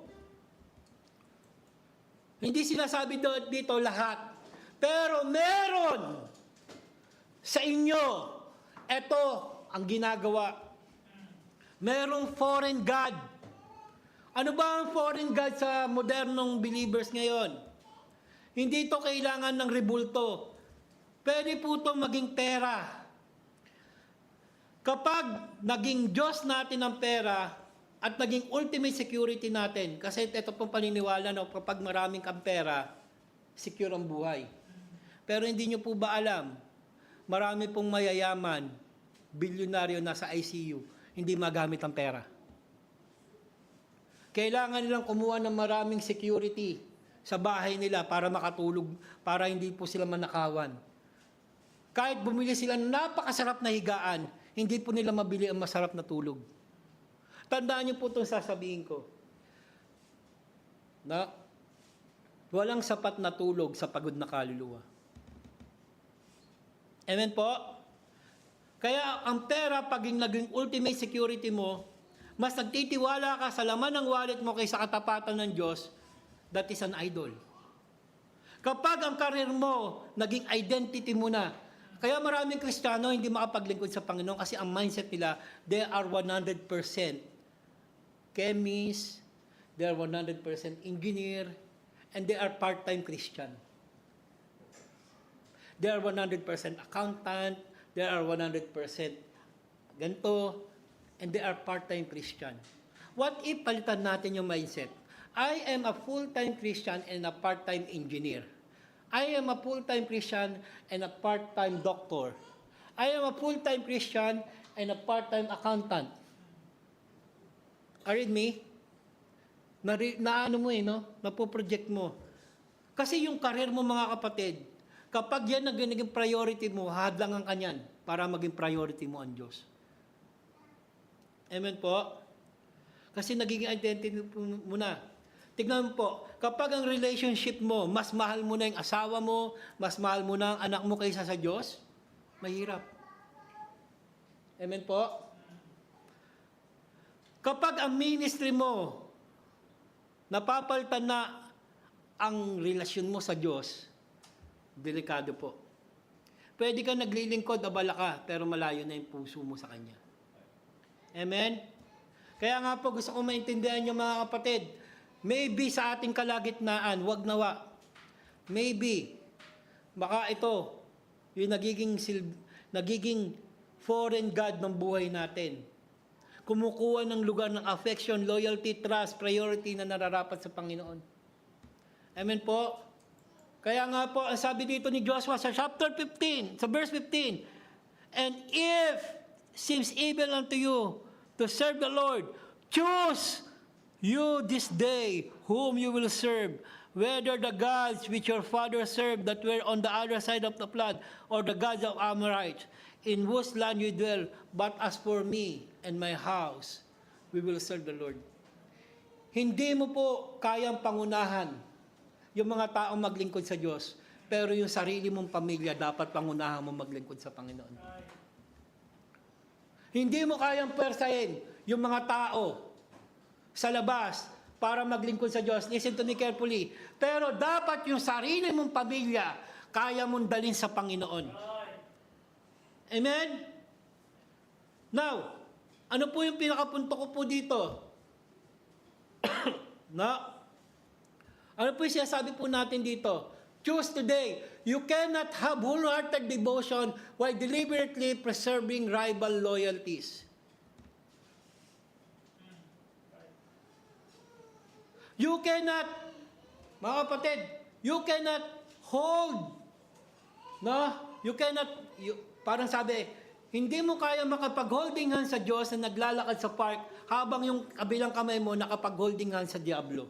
Hindi sinasabi dito lahat. Pero meron sa inyo, ito ang ginagawa. Merong foreign God. Ano ba ang foreign God sa modernong believers ngayon? Hindi ito kailangan ng rebulto. Pwede po ito maging pera. Kapag naging Diyos natin ang pera at naging ultimate security natin, kasi ito pong paniniwala kapag maraming kang pera, secure ang buhay. Pero hindi nyo po ba alam marami pong mayayaman, bilyonaryo na sa ICU, hindi magamit ang pera. Kailangan nilang kumuha ng maraming security sa bahay nila para makatulog, para hindi po sila manakawan. Kahit bumili sila ng napakasarap na higaan, hindi po nila mabili ang masarap na tulog. Tandaan niyo po itong sasabihin ko. Na walang sapat na tulog sa pagod na kaluluwa. Amen po? Kaya ang pera, paging naging ultimate security mo, mas nagtitiwala ka sa laman ng wallet mo kaysa katapatan ng Diyos, that is an idol. Kapag ang karir mo, naging identity mo na, kaya maraming Kristiyano hindi makapaglingkod sa Panginoon kasi ang mindset nila, they are 100% chemist, they are 100% engineer, and they are part-time Christian. They are 100% accountant, they are 100% ganito, and they are part-time Christian. What if palitan natin yung mindset? I am a full-time Christian and a part-time engineer. I am a full-time Christian and a part-time doctor. I am a full-time Christian and a part-time accountant. Are you with me? Naano mo no? Napoproject mo. Kasi yung karir mo mga kapatid, kapag yan ang naging priority mo, hadlangan ka niyan para maging priority mo ang Diyos. Amen po? Kasi nagiging identity mo na. Tignan mo po, kapag ang relationship mo, mas mahal mo na yung asawa mo, mas mahal mo na ang anak mo kaysa sa Diyos, mahirap. Amen po? Kapag ang ministry mo, napapalitan na ang relasyon mo sa Diyos, delikado po. Pwede ka naglilingkod, abala ka, pero malayo na yung puso mo sa Kanya. Amen? Kaya nga po, gusto ko maintindihan nyo mga kapatid, maybe sa ating kalagitnaan, wag nawa, maybe, baka ito, yung nagiging foreign God ng buhay natin. Kumukuha ng lugar ng affection, loyalty, trust, priority na nararapat sa Panginoon. Amen po? Kaya nga po, ang sabi dito ni Joshua sa chapter 15, sa verse 15, and if seems evil unto you to serve the Lord, choose you this day whom you will serve, whether the gods which your fathers served that were on the other side of the flood, or the gods of Amorites, in whose land you dwell. But as for me and my house, we will serve the Lord. Hindi mo po kayang pangunahan yung mga taong maglingkod sa Diyos, pero yung sarili mong pamilya dapat pangunahan mo maglingkod sa Panginoon. Hindi mo kayang persahin yung mga tao sa labas para maglingkod sa Diyos. Listen to me carefully. Pero dapat yung sarili mong pamilya kaya mong dalhin sa Panginoon. Amen? Now, ano po yung pinakapunto ko po dito? Ano po yung sinasabi po natin dito? Choose today. You cannot have wholehearted devotion while deliberately preserving rival loyalties. You cannot, mga kapatid, you cannot hold, parang sabi, hindi mo kaya makapag-holding hands sa Diyos na naglalakad sa park habang yung kabilang kamay mo nakapag-holding hands sa Diablo.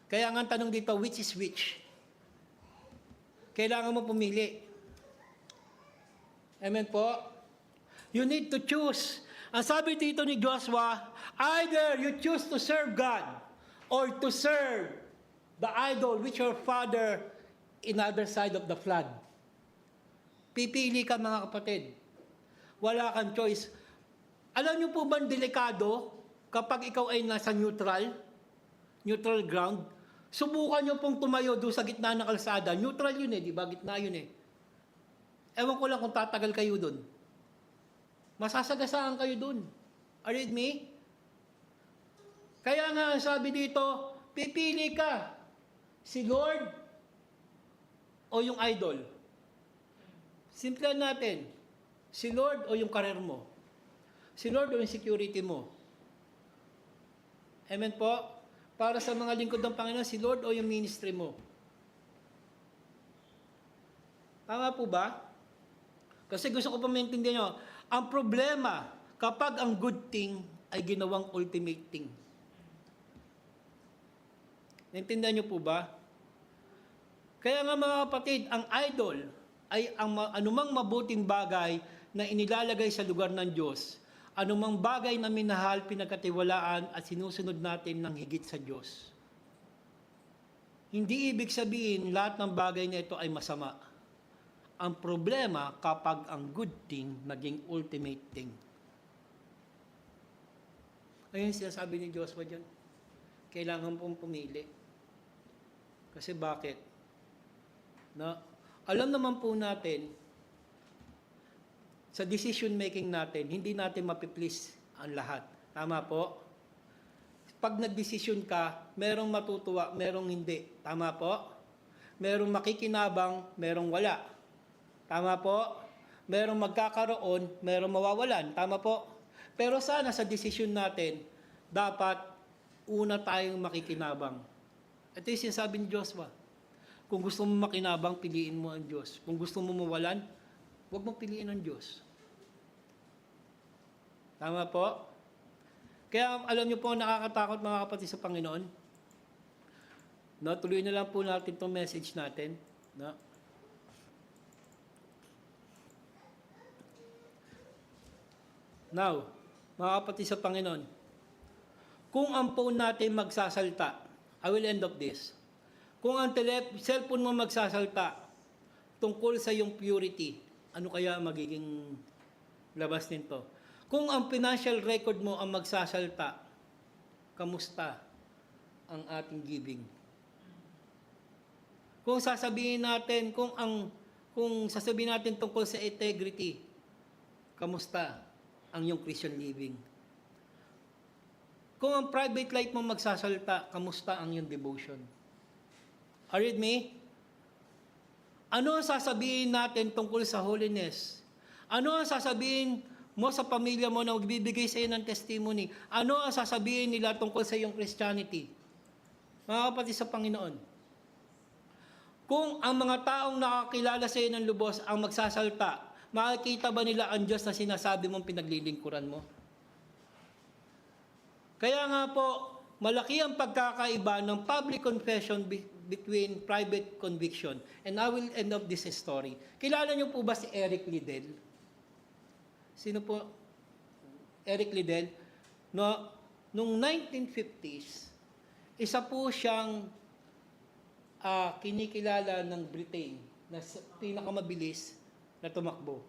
Kaya nga tanong dito, which is which? Kailangan mo pumili. Amen po? You need to choose. Ang sabi dito ni Joshua, either you choose to serve God or to serve the idol which your father in other side of the flood. Pipili ka mga kapatid. Wala kang choice. Alam niyo po ba delikado kapag ikaw ay nasa neutral ground? Subukan nyo pong tumayo doon sa gitna ng kalsada. Neutral yun di ba? Gitna yun Ewan ko lang kung tatagal kayo doon. Masasagasaan kayo doon. Are you with me? Kaya nga, sabi dito, pipili ka. Si Lord o yung idol. Simple natin. Si Lord o yung karir mo. Si Lord o yung security mo. Amen po? Para sa mga lingkod ng Panginoon, si Lord o yung ministry mo? Tama po ba? Kasi gusto ko pa maintindihan nyo, ang problema kapag ang good thing ay ginawang ultimate thing. Naintindihan nyo po ba? Kaya nga mga kapatid, ang idol ay anumang mabuting bagay na inilalagay sa lugar ng Diyos, anumang bagay na minahal, pinagkatiwalaan at sinusunod natin ng higit sa Diyos. Hindi ibig sabihin lahat ng bagay na ito ay masama. Ang problema kapag ang good thing naging ultimate thing. Ayun sinasabi ni Joshua dyan. Kailangan pong pumili. Kasi bakit? Na, alam naman po natin, sa decision making natin, hindi natin mapiplease ang lahat. Tama po? Pag nagdesisyon ka, merong matutuwa, merong hindi. Tama po? Merong makikinabang, merong wala. Tama po? Merong magkakaroon, merong mawawalan. Tama po? Pero sana sa desisyon natin, dapat una tayong makikinabang. Ito yung sinasabi ni Joshua. Kung gusto mo makinabang, piliin mo ang Diyos. Kung gusto mo mawalan, huwag mong piliin ang Diyos. Tama po? Kaya alam niyo po, nakakatakot mga kapatid sa Panginoon. No, tuloy na lang po natin itong message natin. No? Now, mga kapatid sa Panginoon, kung ang phone natin magsasalta, I will end up this. Kung ang cellphone mo magsasalta tungkol sa iyong purity, ano kaya magiging labas nito? Kung ang financial record mo ang magsasalta, kamusta ang ating giving? Kung sasabihin natin, kung sasabihin natin tungkol sa integrity, kamusta ang iyong Christian living? Kung ang private life mo magsasalta, kamusta ang iyong devotion? Are you with me? Ano ang sasabihin natin tungkol sa holiness? Ano ang sasabihin mo sa pamilya mo na magbibigay sa iyo ng testimony? Ano ang sasabihin nila tungkol sa iyong Christianity? Mga kapatid sa Panginoon, kung ang mga taong nakakilala sa iyo ng lubos ang magsasalta, makikita ba nila ang Diyos na sinasabi mong pinaglilingkuran mo? Kaya nga po, malaki ang pagkakaiba ng public confession between private conviction. And I will end up this story. Kilala niyo po ba si Eric Liddell? Sino po? Eric Liddell? No, noong 1950s, isa po siyang kinikilala ng Britain na pinakamabilis na tumakbo.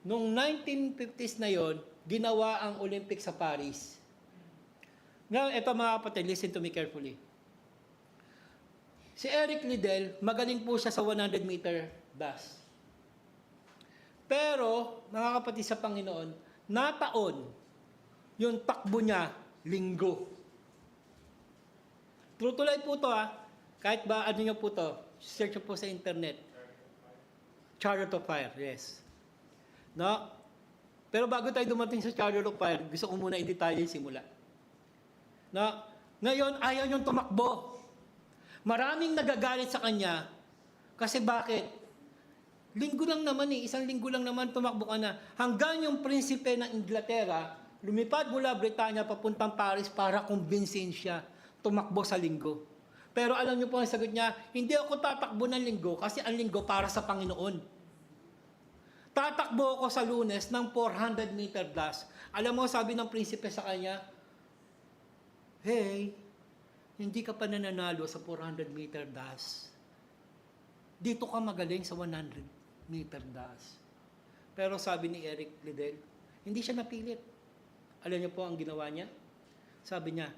Noong 1950s na yon, ginawa ang Olympics sa Paris. Ngayon, ito mga kapatid, listen to me carefully. Si Eric Liddell, magaling po siya sa 100-meter dash. Pero, mga kapatid sa Panginoon, nataon yung takbo niya linggo. Tutuloy po to kahit ba ano nyo po to, search po sa internet. Chariot of Fire, yes. No? Pero bago tayo dumating sa Chariot of Fire, gusto ko muna i-detalye yung simula. No? Ngayon, ayaw niyong tumakbo. Maraming nagagalit sa kanya. Kasi bakit? Linggo lang naman isang linggo lang naman tumakbo ka na. Hanggang yung prinsipe ng Inglaterra, lumipad mula Britanya papuntang Paris para kumbinsin siya tumakbo sa linggo. Pero alam niyo po ang sagot niya, hindi ako tatakbo ng linggo kasi ang linggo para sa Panginoon. Tatakbo ako sa Lunes ng 400-meter dash. Alam mo, sabi ng prinsipe sa kanya, hey, hindi ka pa nananalo sa 400-meter dash. Dito ka magaling sa 100-meter dash. Pero sabi ni Eric Liddell, hindi siya napilit. Alam niyo po ang ginawa niya? Sabi niya,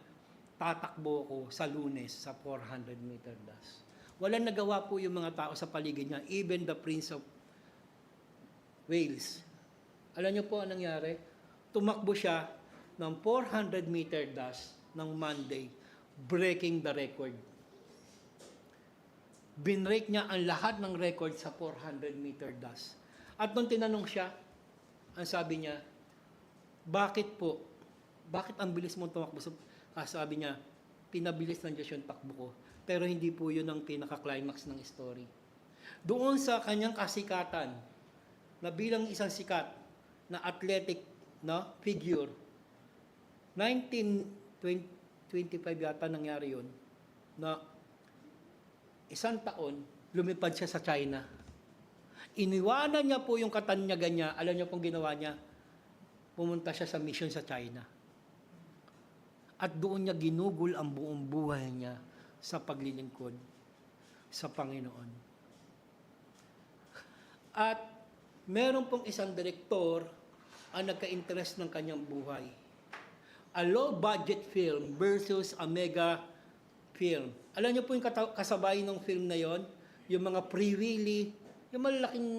tatakbo ko sa Lunes sa 400-meter dash. Walang nagawa po yung mga tao sa paligid niya, even the Prince of Wales. Alam niyo po ang nangyari? Tumakbo siya ng 400-meter dash ng Monday, breaking the record. Binrake niya ang lahat ng record sa 400-meter dash. At nung tinanong siya, ang sabi niya, bakit po? Bakit ang bilis mong tumakbo? Sabi niya, pinabilis ng Diyos yung takbo ko. Pero hindi po yun ang pinaka-climax ng story. Doon sa kanyang kasikatan, na bilang isang sikat na athletic figure, 1925 yata nangyari yun, na isang taon, lumipad siya sa China. Iniwanan niya po yung katanyagan niya. Alam niyo pong ginawa niya? Pumunta siya sa mission sa China. At doon niya ginugol ang buong buhay niya sa paglilingkod sa Panginoon. At meron pong isang direktor ang nagka-interest ng kanyang buhay. A low-budget film versus a mega film. Alam niyo po yung kasabay ng film na yon, yung mga pre-willy, yung malalaking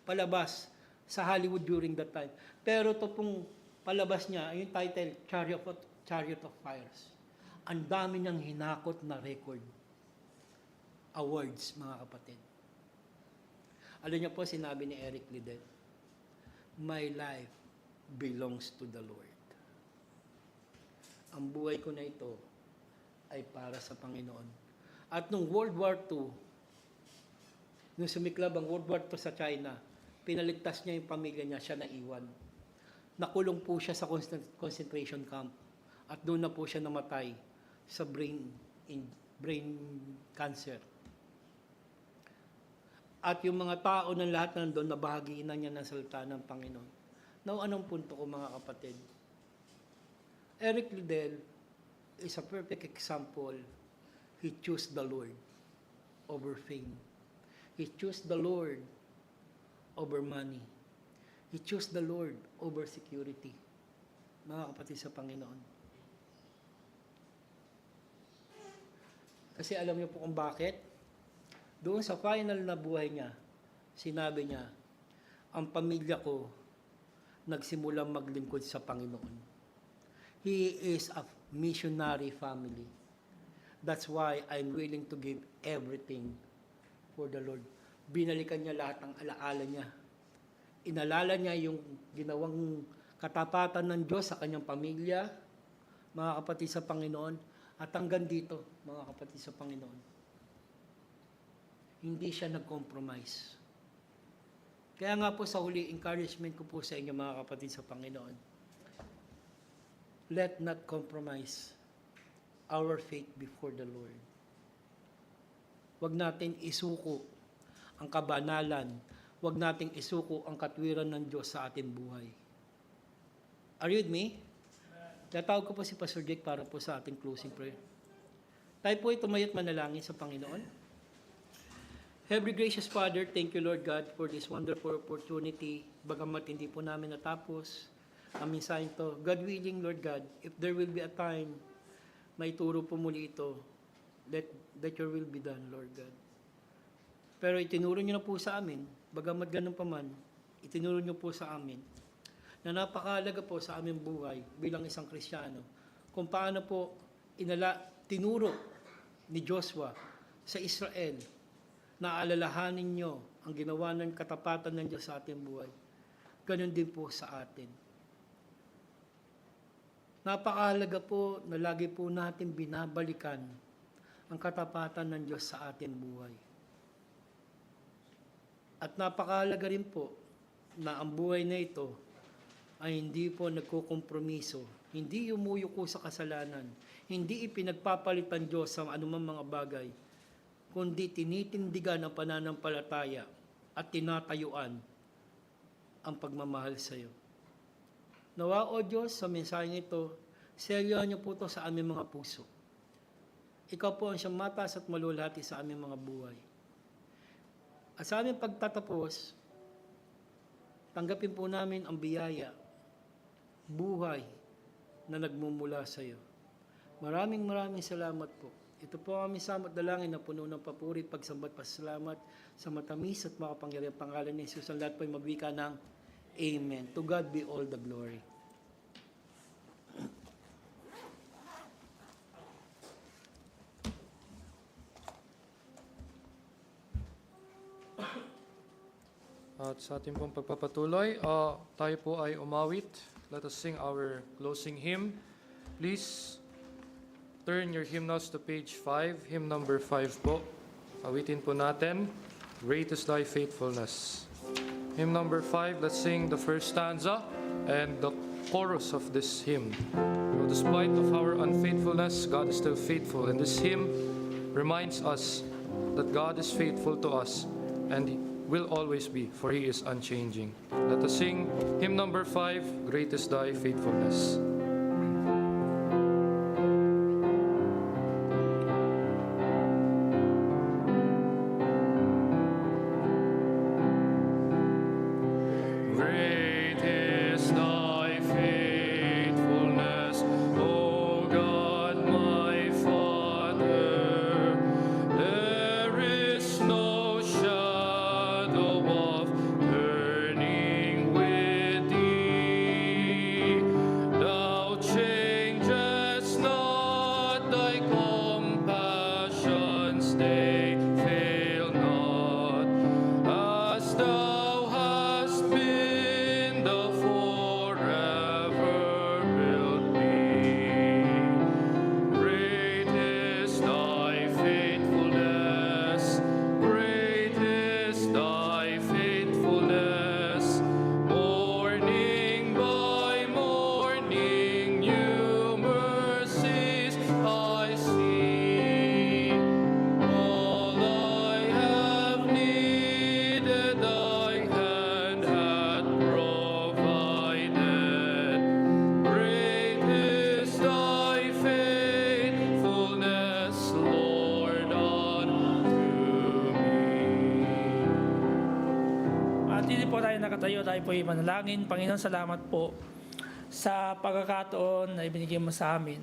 palabas sa Hollywood during that time. Pero ito pong palabas niya, yung title, Chariot of Fires. Ang dami niyang hinakot na record. Awards, mga kapatid. Alam niyo po, sinabi ni Eric Liddell, my life belongs to the Lord. Ang buhay ko na ito ay para sa Panginoon. At nung World War II, nung sumiklab ang World War II sa China, pinaligtas niya yung pamilya niya, siya naiwan. Nakulong po siya sa concentration camp. At doon na po siya namatay sa brain cancer. At yung mga tao ng lahat nandun, nabahagiin na niya ng salita ng Panginoon. Now, anong punto ko mga kapatid? Eric Liddell is a perfect example. He chose the Lord over fame. He chose the Lord over money. He chose the Lord over security. Mga kapatid sa Panginoon. Kasi alam niyo po kung bakit? Doon sa final na buhay niya, sinabi niya, ang pamilya ko nagsimulang maglingkod sa Panginoon. He is a missionary family. That's why I'm willing to give everything for the Lord. Binalikan niya lahat ng alaala niya. Inalala niya yung ginawang katapatan ng Diyos sa kanyang pamilya, mga kapatid sa Panginoon, at hanggang dito, mga kapatid sa Panginoon. Hindi siya nag-compromise. Kaya nga po sa huli, encouragement ko po sa inyo mga kapatid sa Panginoon. Let not compromise our faith before the Lord. Huwag natin isuko ang kabanalan. Huwag natin isuko ang katwiran ng Diyos sa ating buhay. Are you with me? Tatawag ko po si Pastor Jake para po sa ating closing prayer. Tayo po ay tumayo at manalangin sa Panginoon. Heavenly gracious Father, thank you Lord God for this wonderful opportunity. Bagamat hindi po namin natapos ang mensahe ito. God willing, Lord God, if there will be a time, may turo po muli ito, that your will be done, Lord God. Pero itinuro niyo na po sa amin, bagamat ganun pa man, itinuro niyo po sa amin, na napakahalaga po sa aming buhay bilang isang Kristiyano, kung paano po tinuro ni Joshua sa Israel, na alalahanin nyo ang ginawa ng katapatan ng Diyos sa ating buhay. Ganon din po sa atin. Napakahalaga po na lagi po natin binabalikan ang katapatan ng Diyos sa ating buhay. At napakahalaga rin po na ang buhay na ito ay hindi po nagkukompromiso, hindi umuyuko sa kasalanan, hindi ipinagpapalit ang Diyos sa anumang mga bagay, kundi tinitindigan ang pananampalataya at tinatayuan ang pagmamahal sa iyo. Nawa, O Diyos, sa mensaheng ito, selyohan niyo po ito sa aming mga puso. Ikaw po ang siyang matas at malulhati sa aming mga buhay. At sa aming pagtatapos, tanggapin po namin ang biyaya, buhay na nagmumula sa iyo. Maraming salamat po. Ito po ang aming samot dalangin na puno ng papuri, pagsambat, pasalamat sa matamis at makapangyarihang pangalan ni Jesus. Ang lahat po ay magbika ng Amen. To God be all the glory. At sa ating pong pagpapatuloy, tayo po ay umawit. Let us sing our closing hymn. Please turn your hymnals to page 5, hymn number 5 po. Awitin po natin. great is thy faithfulness. Hymn number 5, let's sing the first stanza and the chorus of this hymn. So despite of our unfaithfulness, God is still faithful. And this hymn reminds us that God is faithful to us and will always be, for He is unchanging. Let us sing hymn number 5, Great is Thy Faithfulness. Great is Thy faithfulness, O God my Father. There is no shadow of turning with Thee. Thou changest not, Thy compassions they fail not. As Thou hast been, Thou forever wilt be. Great is Thy faithfulness, great is Thy faithfulness. Morning by morning, new mercies I see. All I have needed, Thy hand hath provided. Great is Thy faithfulness, Lord, unto me. At hindi po tayo nakatayo, tayo po manalangin. Panginoon, salamat po sa pagkakataon na ibinigay mo sa amin.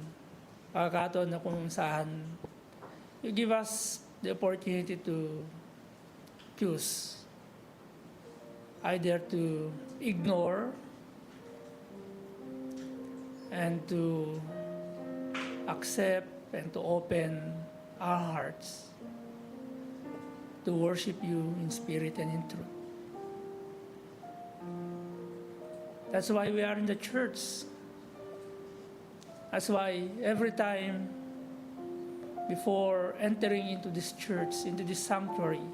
Pagkakataon na kung saan you give us the opportunity to choose. Either to ignore and to accept and to open our hearts to worship you in spirit and in truth. That's why we are in the church. That's why every time before entering into this church, into this sanctuary,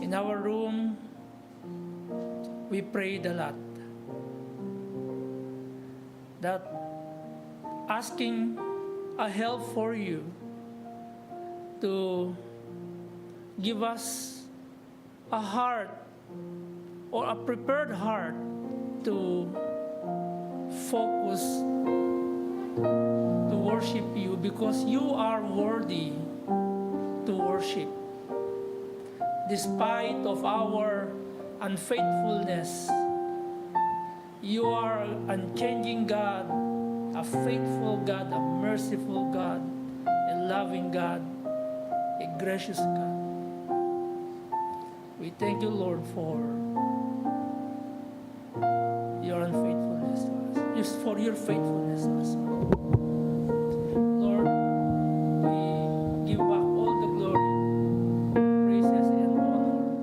in our room, we prayed a lot. That asking a help for you to give us a heart or a prepared heart to focus to worship you, because you are worthy to worship. Despite of our unfaithfulness, you are unchanging God, a faithful God, a merciful God, a loving God, a gracious God. We thank you, Lord, for your unfaithfulness to us, just for your faithfulness to us. Lord, we give back all the glory, praises, and honor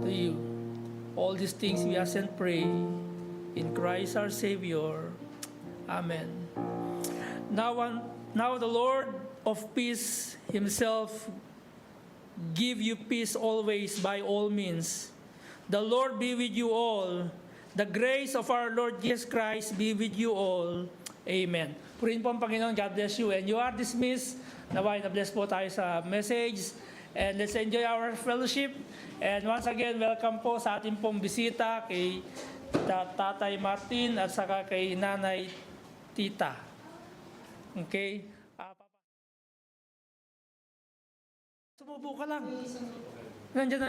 to you. All these things we ask and pray in Christ our Savior. Amen. Now the Lord of peace himself give you peace always by all means. The Lord be with you all. The grace of our Lord Jesus Christ be with you all. Amen. Purihin po ang Panginoon. God bless you. And you are dismissed. Naway na bless po tayo sa message. And let's enjoy our fellowship. And once again, welcome po sa ating pong bisita kay Tatay Martin at saka kay Nanay Tita. Okay? Sumubo ka lang. Nandiyan na